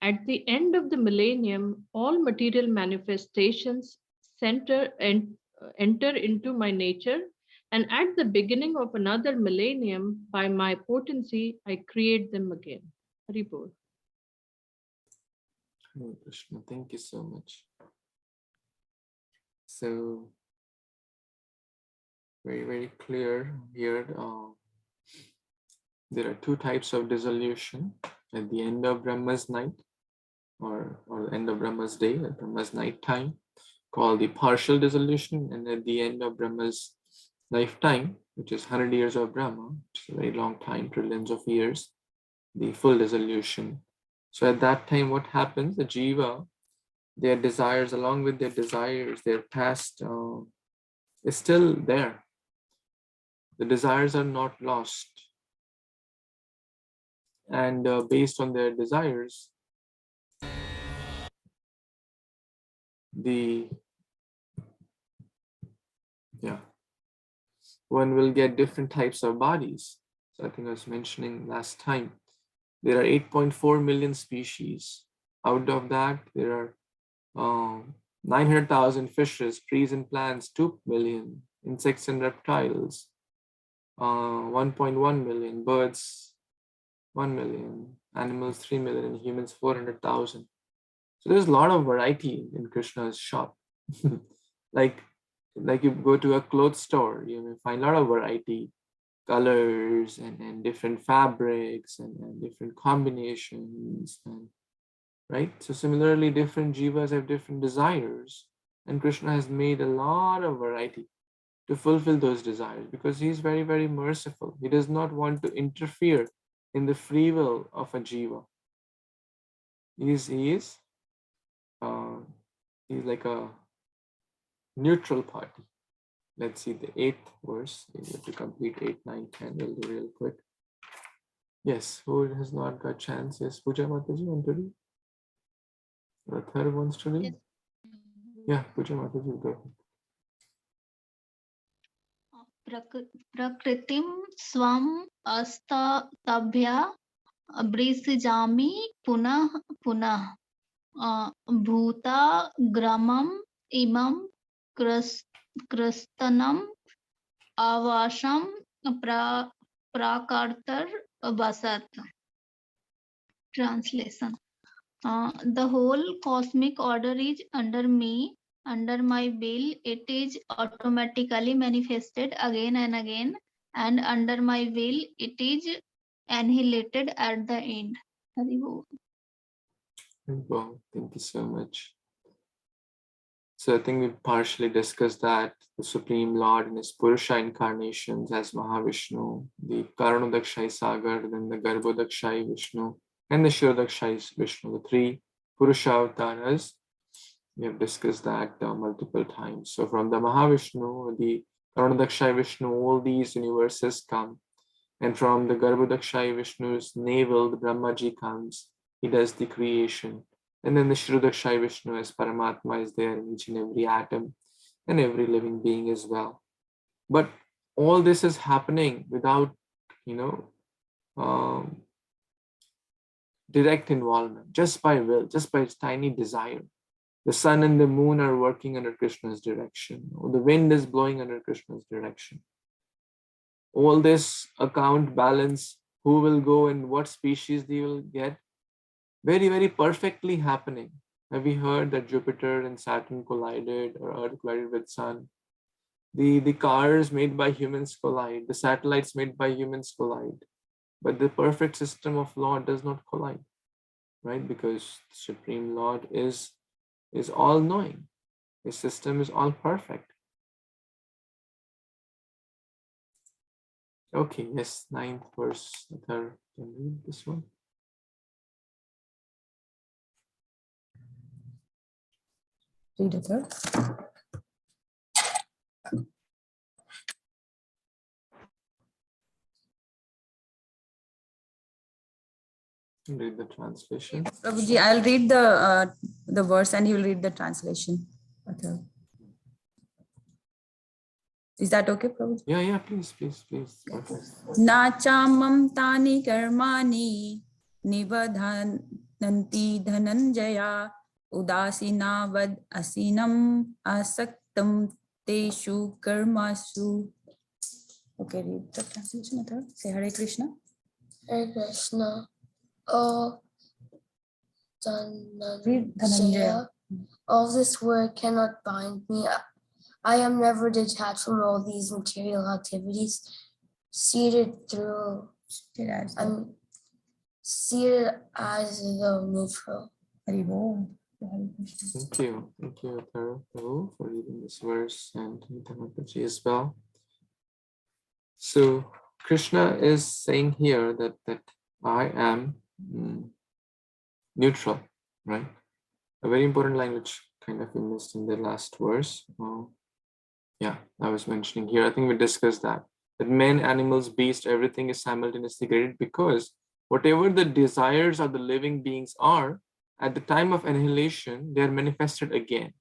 at the end of the millennium, all material manifestations enter into my nature, and at the beginning of another millennium, by my potency, I create them again. Haribol. Hare Krishna. Thank you so much. So, very, very clear here. There are two types of dissolution at the end of Brahma's night, or end of Brahma's day, at Brahma's night time, called the partial dissolution, and at the end of Brahma's lifetime, which is 100 years of Brahma, which is a very long time, trillions of years, the full dissolution. So at that time, what happens? The jiva, their desires, along with their desires, their past is still there. The desires are not lost. And based on their desires, one will get different types of bodies. So I think I was mentioning last time, there are 8.4 million species. Out of that, there are 900,000 fishes, trees and plants, 2 million, insects and reptiles, 1.1 million, birds, 1 million, animals, 3 million, and humans, 400,000. So there's a lot of variety in Krishna's shop. like you go to a clothes store, you may find a lot of variety, colors and different fabrics and different combinations, and right. So similarly, different jivas have different desires, and Krishna has made a lot of variety to fulfill those desires, because he's very, very merciful. He does not want to interfere in the free will of a jiva. He's like a neutral party. Let's see the 8th verse. We have to complete 8, 9, 10. We'll do real quick. Yes, who has not got chance? Yes, Puja Mataji, want to read? The third wants to read? Yeah, Puja Mataji, go ahead. प्रकृतिं स्वम् अस्ताभ्या अभ्रीसजामि पुनः पुनः भूताग्रमम् इमं कृस्तनम् आवासं प्राकार्तर वसत. Translation. The whole cosmic order is under me, under my will. It is automatically manifested again and again, and under my will, it is annihilated at the end. Hari Bol. Well, thank you so much. So I think we partially discussed that the Supreme Lord in his Purusha incarnations as Mahavishnu, the Karanodakshai Sagar, then the Garbhodakshai Vishnu, and the Shirodakshai Vishnu, the 3 Purusha avatars. We have discussed that multiple times. So from the Mahavishnu, the Karanodakshai Vishnu, all these universes come. And from the Garbhodakshai Vishnu's navel, the Brahmaji comes. He does the creation. And then the Shirodakshai Vishnu as Paramatma is there in each and every atom and every living being as well. But all this is happening without, direct involvement, just by will, just by its tiny desire. The sun and the moon are working under Krishna's direction, or the wind is blowing under Krishna's direction. All this account balance, who will go and what species they will get, very, very perfectly happening. Have we heard that Jupiter and Saturn collided, or Earth collided with Sun? The cars made by humans collide, the satellites made by humans collide, but the perfect system of law does not collide, right? Because the Supreme Lord is all-knowing. His system is all perfect. Okay, yes, 9th verse. Can you read this one? Read it, sir. Read the translation. Prabhuji, I'll read the verse and he will read the translation. Okay. Is that okay, Prabhuji? Yeah, please. Na chamam tani karmani nivadhananti dhananjaya udasina vad asinam asaktam teshu karmasu. Okay, read the translation. Say Hare Krishna. Hare Krishna. Dhananjaya, all this work cannot bind me. I am never detached from all these material activities. I'm seated as though neutral. Thank you. Thank you, Prabhu, for reading this verse, and Dhammapaji as well. So Krishna is saying here that I am neutral, right? A very important language kind of missed in the last verse. Yeah, I was mentioning here. I think we discussed that men, animals, beasts, everything is simultaneously created because whatever the desires of the living beings are, at the time of annihilation, they are manifested again,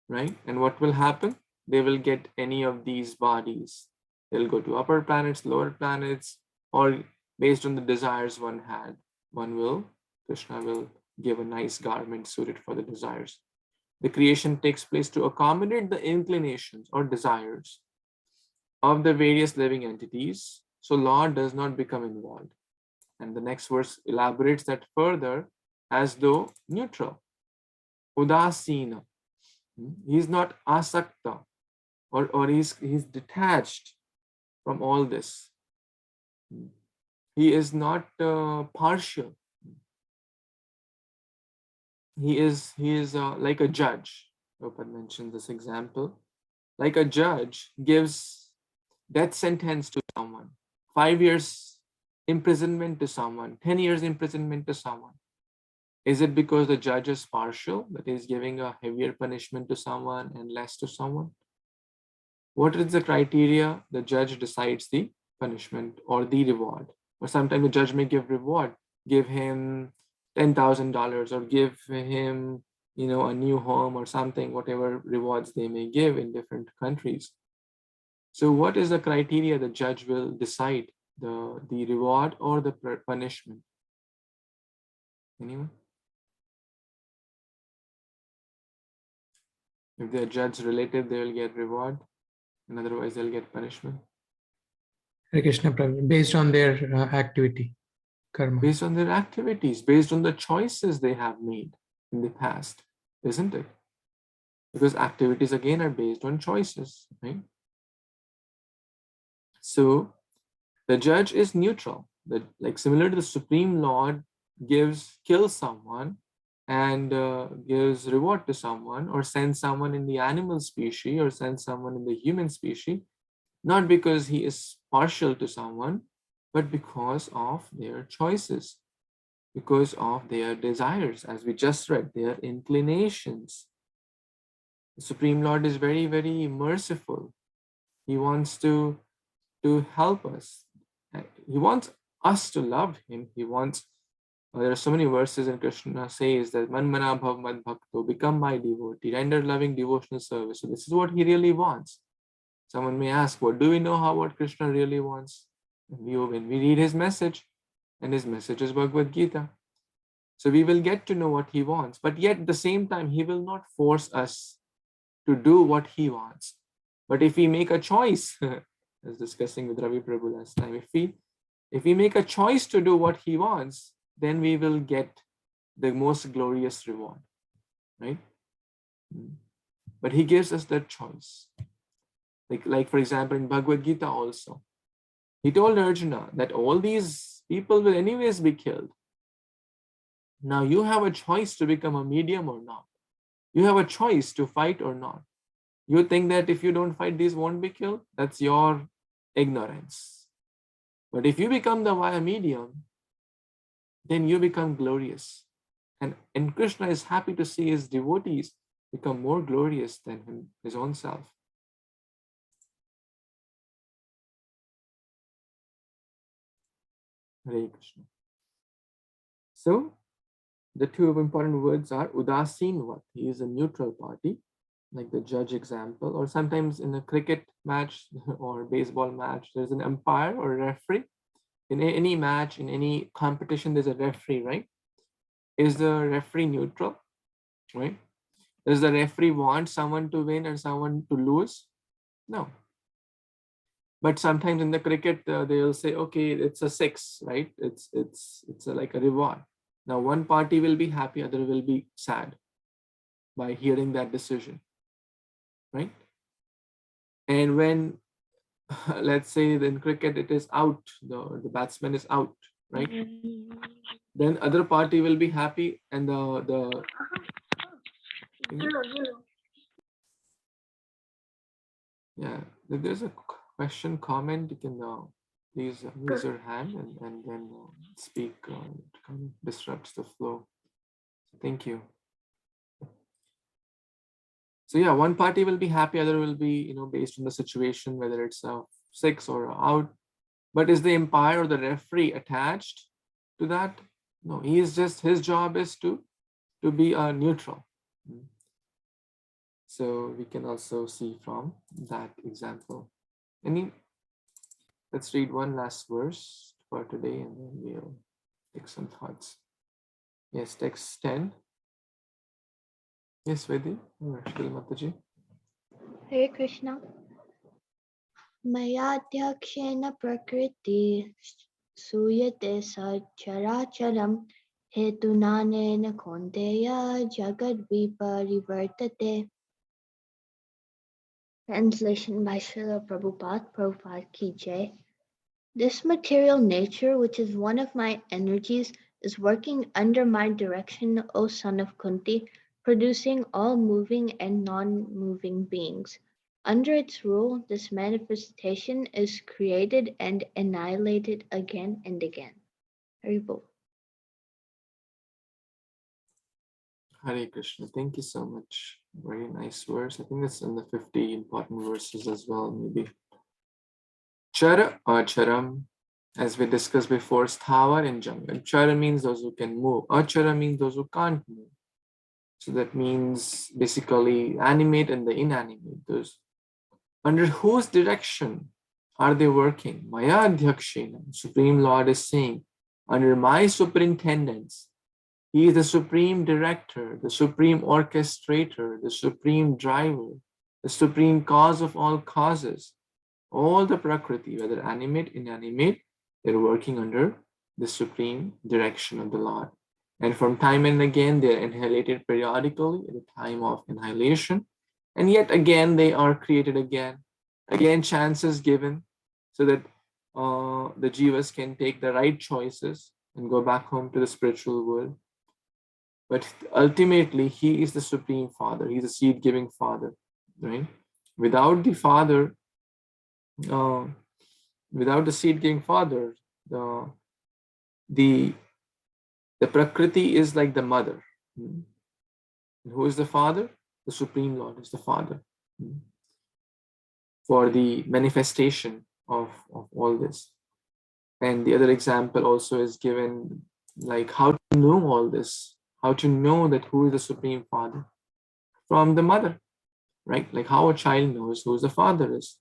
right? And what will happen? They will get any of these bodies. They'll go to upper planets, lower planets, or based on the desires one had, Krishna will give a nice garment suited for the desires. The creation takes place to accommodate the inclinations or desires of the various living entities, so Lord does not become involved. And the next verse elaborates that further as though neutral. Udasina. He's not asakta, or he's detached from all this. He is not partial. He is like a judge. Prabhupada mentioned this example. Like a judge gives death sentence to someone, 5 years imprisonment to someone, 10 years imprisonment to someone. Is it because the judge is partial, that is giving a heavier punishment to someone and less to someone? What is the criteria? The judge decides the punishment or the reward. Or sometimes the judge may give reward, give him $10,000 or give him, a new home or something, whatever rewards they may give in different countries. So what is the criteria the judge will decide, the reward or the punishment? Anyone? If they're judge related, they will get reward, and otherwise they'll get punishment. Hare Krishna Prabhu, based on their activity, karma. Based on their activities, based on the choices they have made in the past, isn't it? Because activities again are based on choices, right? So the judge is neutral. Like similar to the Supreme Lord kills someone and gives reward to someone, or sends someone in the animal species or sends someone in the human species, not because he is partial to someone, but because of their choices, because of their desires, as we just read, their inclinations. The Supreme Lord is very, very merciful. He wants to help us. He wants us to love him. He wants, there are so many verses in Krishna says that Man mana bhav mad bhakto, become my devotee, render loving devotional service. So this is what he really wants. Someone may ask, what do we know what Krishna really wants? When we read his message, and his message is Bhagavad Gita. So we will get to know what he wants, but yet at the same time, he will not force us to do what he wants. But if we make a choice, I was discussing with Ravi Prabhu last time, if we make a choice to do what he wants, then we will get the most glorious reward, right? But he gives us that choice. Like for example, in Bhagavad Gita also, he told Arjuna that all these people will anyways be killed. Now you have a choice to become a medium or not. You have a choice to fight or not. You think that if you don't fight, these won't be killed? That's your ignorance. But if you become the via medium, then you become glorious. And Krishna is happy to see his devotees become more glorious than his own self. Hare Krishna. So, the two important words are Udasinvat. He is a neutral party, like the judge example, or sometimes in a cricket match or baseball match, there's an umpire or referee. In any match, in any competition, there's a referee, right? Is the referee neutral, right? Does the referee want someone to win and someone to lose? No. But sometimes in the cricket, they'll say, okay, it's a 6, right? It's like a reward. Now, one party will be happy, other will be sad by hearing that decision, right? And when, let's say in cricket, it is out, the batsman is out, right? Then other party will be happy, and yeah, there's a question, comment, you can please raise your hand and then speak. It kind of disrupts the flow. Thank you. So yeah, one party will be happy, other will be, based on the situation, whether it's a 6 or a out. But is the umpire or the referee attached to that? No, he is just, his job is to be a neutral. So we can also see from that example. Let's read one last verse for today and then we'll take some thoughts. Yes, text 10. Yes, Vedi or Shri Mataji. Hare Krishna. Mayadhyakshena prakriti suyate sacharacharam hetunanena konteya jagad viparivartate. Translation by Srila Prabhupada Ki Jai. This material nature, which is one of my energies, is working under my direction, O son of Kunti, producing all moving and non-moving beings. Under its rule, this manifestation is created and annihilated again and again. Haribol. Hare Krishna. Thank you so much. Very nice verse. I think that's in the 50 important verses as well, maybe. Chara or charam, as we discussed before, sthava and janga. Chara means those who can move. Achara means those who can't move. So that means basically animate and the inanimate. Those under whose direction are they working? Maya Adhyakshena, Supreme Lord is saying, under my superintendence. He is the supreme director, the supreme orchestrator, the supreme driver, the supreme cause of all causes. All the Prakriti, whether animate, inanimate, they're working under the supreme direction of the Lord. And from time and again, they're annihilated periodically at the time of annihilation. And yet again, they are created again. Again, chances given so that the jivas can take the right choices and go back home to the spiritual world. But ultimately, he is the supreme father. He's a seed-giving father, right? Without the father, without the seed-giving father, the Prakriti is like the mother. And who is the father? The Supreme Lord is the father for the manifestation of all this. And the other example also is given, like how to know all this, how to know that who is the Supreme Father from the mother, right? Like how a child knows who the father is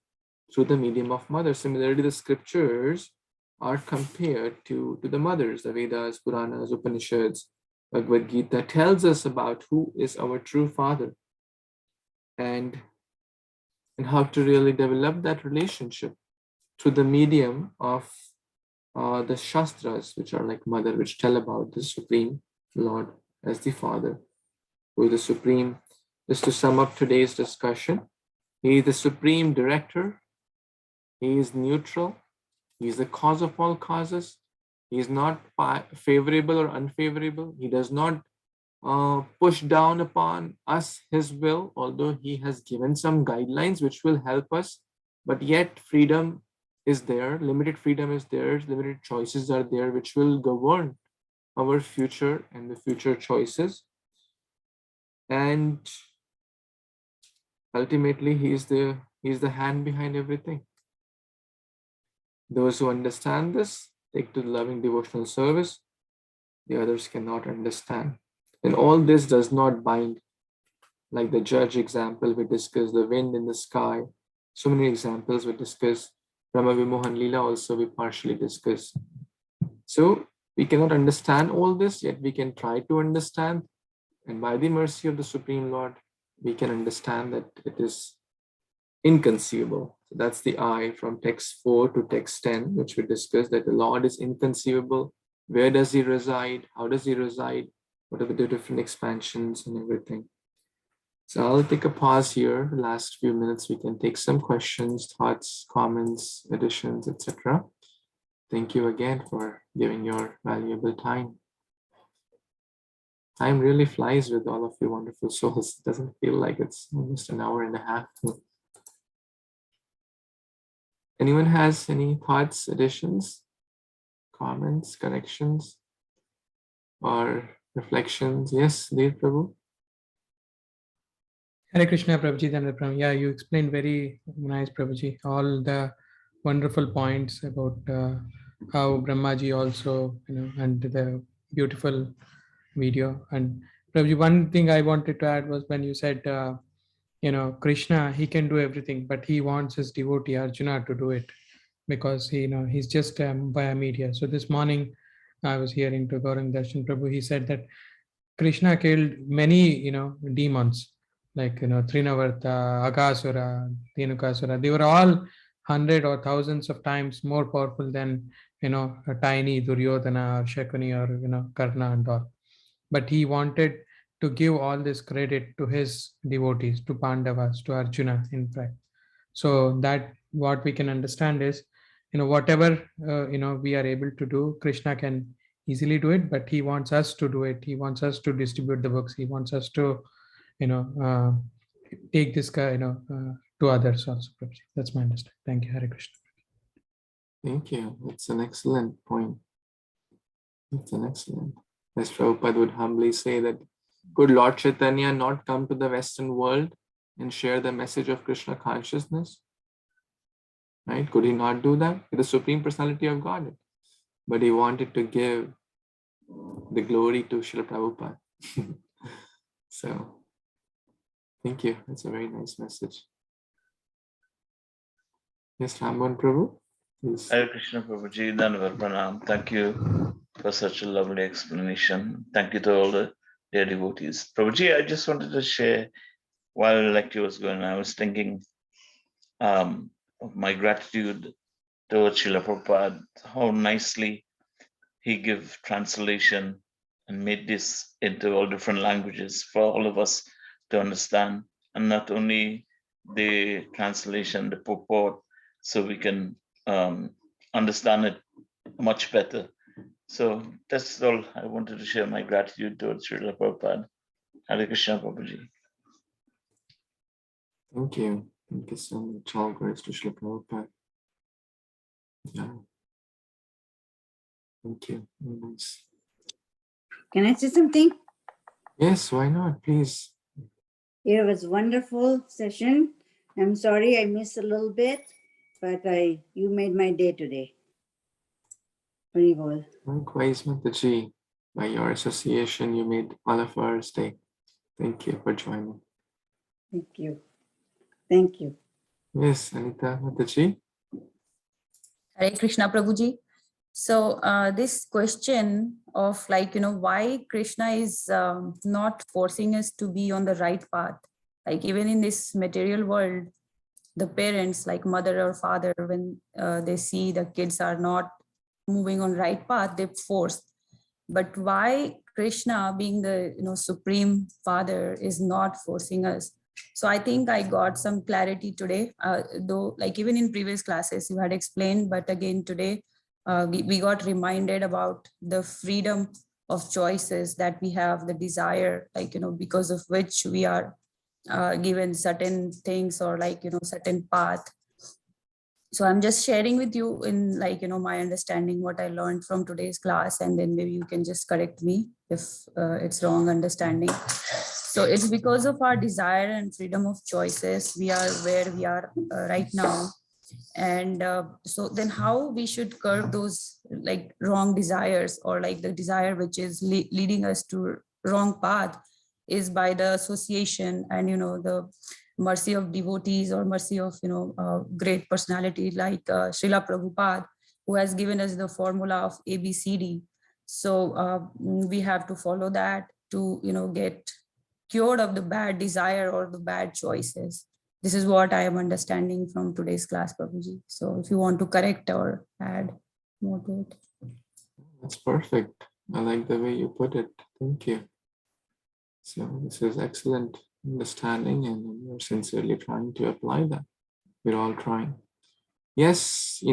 through the medium of mother. Similarly, the scriptures are compared to the mothers, the Vedas, Puranas, Upanishads, Bhagavad Gita tells us about who is our true father and how to really develop that relationship through the medium of the Shastras, which are like mother, which tell about the Supreme Lord as the Father, who is the Supreme. Just to sum up today's discussion, he is the Supreme Director, he is neutral, he is the cause of all causes, he is not favorable or unfavorable, he does not push down upon us his will, although he has given some guidelines which will help us, but yet freedom is there, limited freedom is there, limited choices are there which will govern our future and the future choices. And ultimately he is the hand behind everything. Those who understand this take to the loving devotional service, the others cannot understand. And all this does not bind, like the judge example we discussed, the wind in the sky, so many examples we discussed. Brahma Vimohan Leela also we partially discussed. So we cannot understand all this, yet we can try to understand. And by the mercy of the Supreme Lord, we can understand that it is inconceivable. So that's the I from text 4 to text 10, which we discussed, that the Lord is inconceivable. Where does he reside? How does he reside? What are the different expansions and everything? So I'll take a pause here. The last few minutes, we can take some questions, thoughts, comments, additions, etc. Thank you again for giving your valuable time. Time really flies with all of you wonderful souls. It doesn't feel like it's almost an hour and a half. Anyone has any thoughts, additions, comments, corrections, or reflections? Yes, dear Prabhu. Hare Krishna, Prabhuji, Dhanavad Pranam. Yeah, you explained very nice, Prabhuji. All the wonderful points about how Brahmaji also, and the beautiful video. And Prabhuji, one thing I wanted to add was when you said, Krishna, he can do everything, but he wants his devotee Arjuna to do it because he's just via media. So this morning, I was hearing to Gaurang Darshan Prabhu. He said that Krishna killed many, demons like Trinavarta, Agasura, Dhenukasura. They were all hundred or thousands of times more powerful than a tiny Duryodhana or Shakuni or Karna and all. But he wanted to give all this credit to his devotees, to Pandavas, to Arjuna, in fact. So that what we can understand is, whatever we are able to do, Krishna can easily do it, but he wants us to do it. He wants us to distribute the books. He wants us to, take this guy, to others also. That's my understanding. Thank you, Hare Krishna. Thank you. That's an excellent point. That's an excellent. As Prabhupada would humbly say that, could Lord Chaitanya not come to the Western world and share the message of Krishna consciousness? Right? Could he not do that? The Supreme Personality of Godhead. But he wanted to give the glory to Srila Prabhupada. So, thank you. That's a very nice message. Yes, Ramban Prabhu. Please. Hare Krishna Prabhuji, Dhanavad Pranam. Thank you for such a lovely explanation. Thank you to all the dear devotees. Prabhuji, I just wanted to share, while the lecture was going, I was thinking of my gratitude towards Srila Prabhupada, how nicely he gave translation and made this into all different languages for all of us to understand. And not only the translation, the purport, so we can understand it much better. So that's all I wanted to share, my gratitude towards Srila Prabhupada. Hare Krishna Prabhuji. Thank you. Thank you so much. All grace to Srila Prabhupada. Yeah. Thank you. Very nice. Can I say something? Yes, why not? Please. It was a wonderful session. I'm sorry I missed a little bit, but you made my day today. Very well. Likewise, Mataji, by your association, you made all of ours day. Thank you for joining. Thank you. Thank you. Yes, Anita Mataji. Hare Krishna Prabhuji. So this question of why Krishna is not forcing us to be on the right path, like even in this material world, the parents like mother or father, when they see the kids are not moving on right path, they force. But why Krishna, being the supreme father, is not forcing us? So I think I got some clarity today, though like even in previous classes you had explained, but again today we got reminded about the freedom of choices that we have, the desire, because of which we are given certain things or certain path. So I'm just sharing with you in my understanding, what I learned from today's class, and then maybe you can just correct me if it's wrong understanding. So it's because of our desire and freedom of choices we are where we are right now. And so then how we should curb those wrong desires, or the desire which is leading us to wrong path, is by the association and the mercy of devotees, or mercy of great personality like Srila Prabhupada, who has given us the formula of ABCD. So we have to follow that to get cured of the bad desire or the bad choices. This is what I am understanding from today's class, Prabhuji. So if you want to correct or add more to it. That's perfect. I like the way you put it. Thank you. So this is excellent understanding, and you're sincerely trying to apply that. We're all trying. Yes,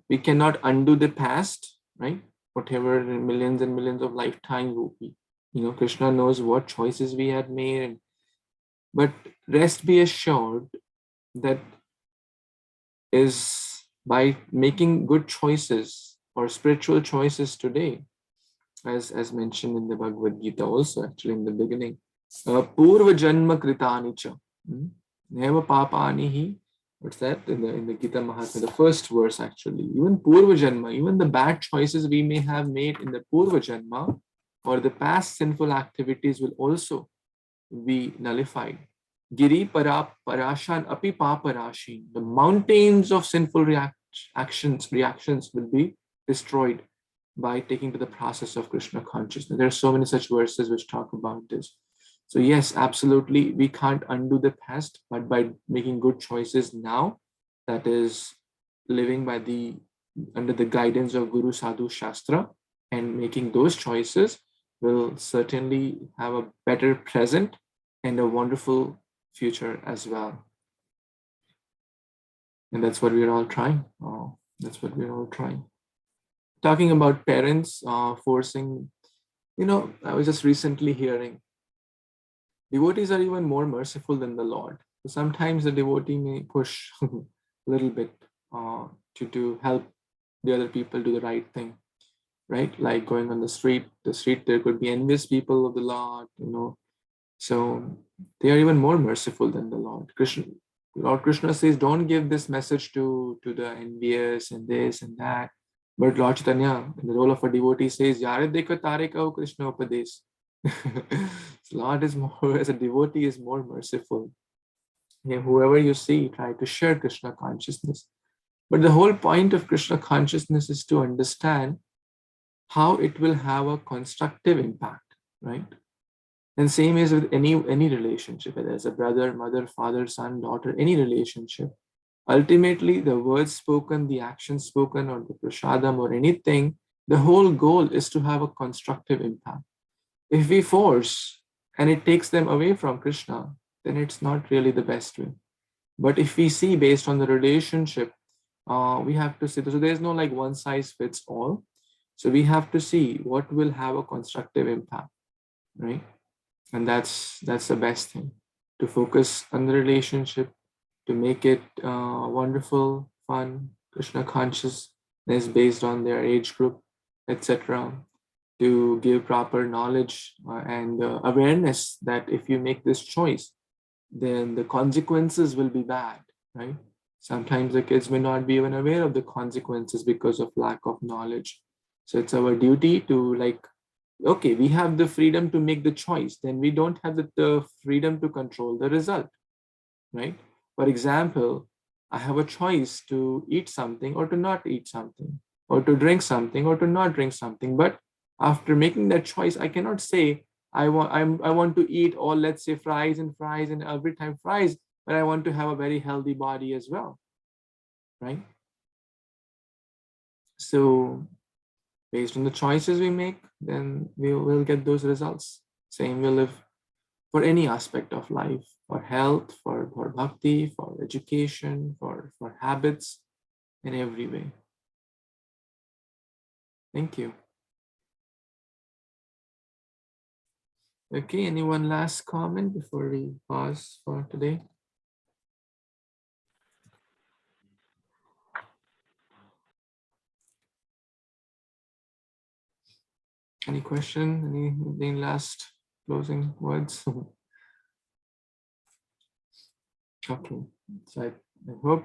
we cannot undo the past, right? Whatever millions and millions of lifetimes will be. Krishna knows what choices we had made, but rest be assured that is by making good choices or spiritual choices today, as mentioned in the Bhagavad Gita also, actually in the beginning. Purva janma kritani cha. Neva papani hi. What's that? In the Gita Mahatma, the first verse actually. Even Purva janma, even the bad choices we may have made in the Purva janma or the past sinful activities will also be nullified. Giri parashan api paparashi. The mountains of sinful reactions will be destroyed by taking to the process of Krishna consciousness. There are so many such verses which talk about this. So yes, absolutely, we can't undo the past, but by making good choices now, that is living under the guidance of Guru Sadhu Shastra, and making those choices will certainly have a better present and a wonderful future as well. And that's what we're all trying. That's what we're all trying. Talking about parents forcing, I was just recently hearing devotees are even more merciful than the Lord. Sometimes the devotee may push a little bit to help the other people do the right thing, right? Like going on the street there could be envious people of the Lord, So they are even more merciful than the Lord. Lord Krishna says, don't give this message to the envious and this and that. But Lord Chaitanya, in the role of a devotee, says, Yare dekha tare kaho Krishna upadesh. Lord is more, as a devotee, is more merciful. Whoever you see, try to share Krishna consciousness. But the whole point of Krishna consciousness is to understand how it will have a constructive impact, right? And same is with any relationship, whether it's a brother, mother, father, son, daughter, any relationship. Ultimately, the words spoken, the actions spoken, or the prasadam or anything, the whole goal is to have a constructive impact. If we force and it takes them away from Krishna, then it's not really the best way. But if we see based on the relationship, we have to see. So there's no like one size fits all. So we have to see what will have a constructive impact, right? And that's the best thing, to focus on the relationship, to make it wonderful, fun, Krishna consciousness based on their age group, etc. To give proper knowledge and awareness that if you make this choice, then the consequences will be bad, right? Sometimes the kids may not be even aware of the consequences because of lack of knowledge. So it's our duty to okay, we have the freedom to make the choice, then we don't have the freedom to control the result, right? For example, I have a choice to eat something or to not eat something, or to drink something or to not drink something. But after making that choice, I cannot say I want to eat all, let's say, fries and every time fries, but I want to have a very healthy body as well, right? So based on the choices we make, then we will get those results. Same will live for any aspect of life, for health, for bhakti, for education, for habits, in every way. Thank you. Okay, any one last comment before we pause for today? Any question? Any last closing words? Okay, so I hope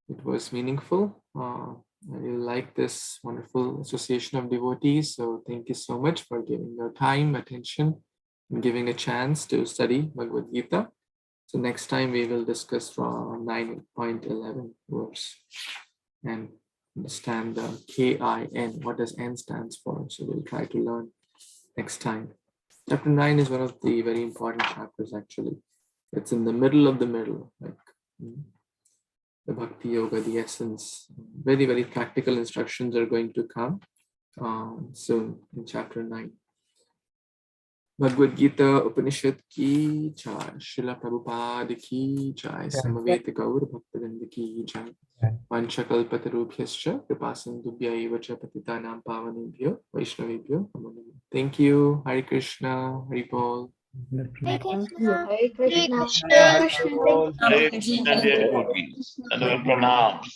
it was meaningful. I really like this wonderful association of devotees. So thank you so much for giving your time, attention, and giving a chance to study Bhagavad Gita. So next time we will discuss from 9.11 verse and understand the KIN, what does N stands for. So we'll try to learn next time. Chapter 9 is one of the very important chapters actually. It's in the middle of the middle, like the Bhakti Yoga, the essence. Very, very practical instructions are going to come. soon in chapter 9. Bhagavad Gita Upanishad ki jai, Srila Prabhupada ki jai, Samaveta Gaur Bhaktivinoda ki jai. Vanchakalpatarubhyascha kripasindubhya eva cha patitanam pavanebhyo Vaishnavebhyo namo namaha. Thank you. Hare Krishna, Hare Paul. Hare Thank you. Krishna. Hare Hare Krishna. Krishna. Hare Krishna. Hare Krishna, dear devotees, and pranams.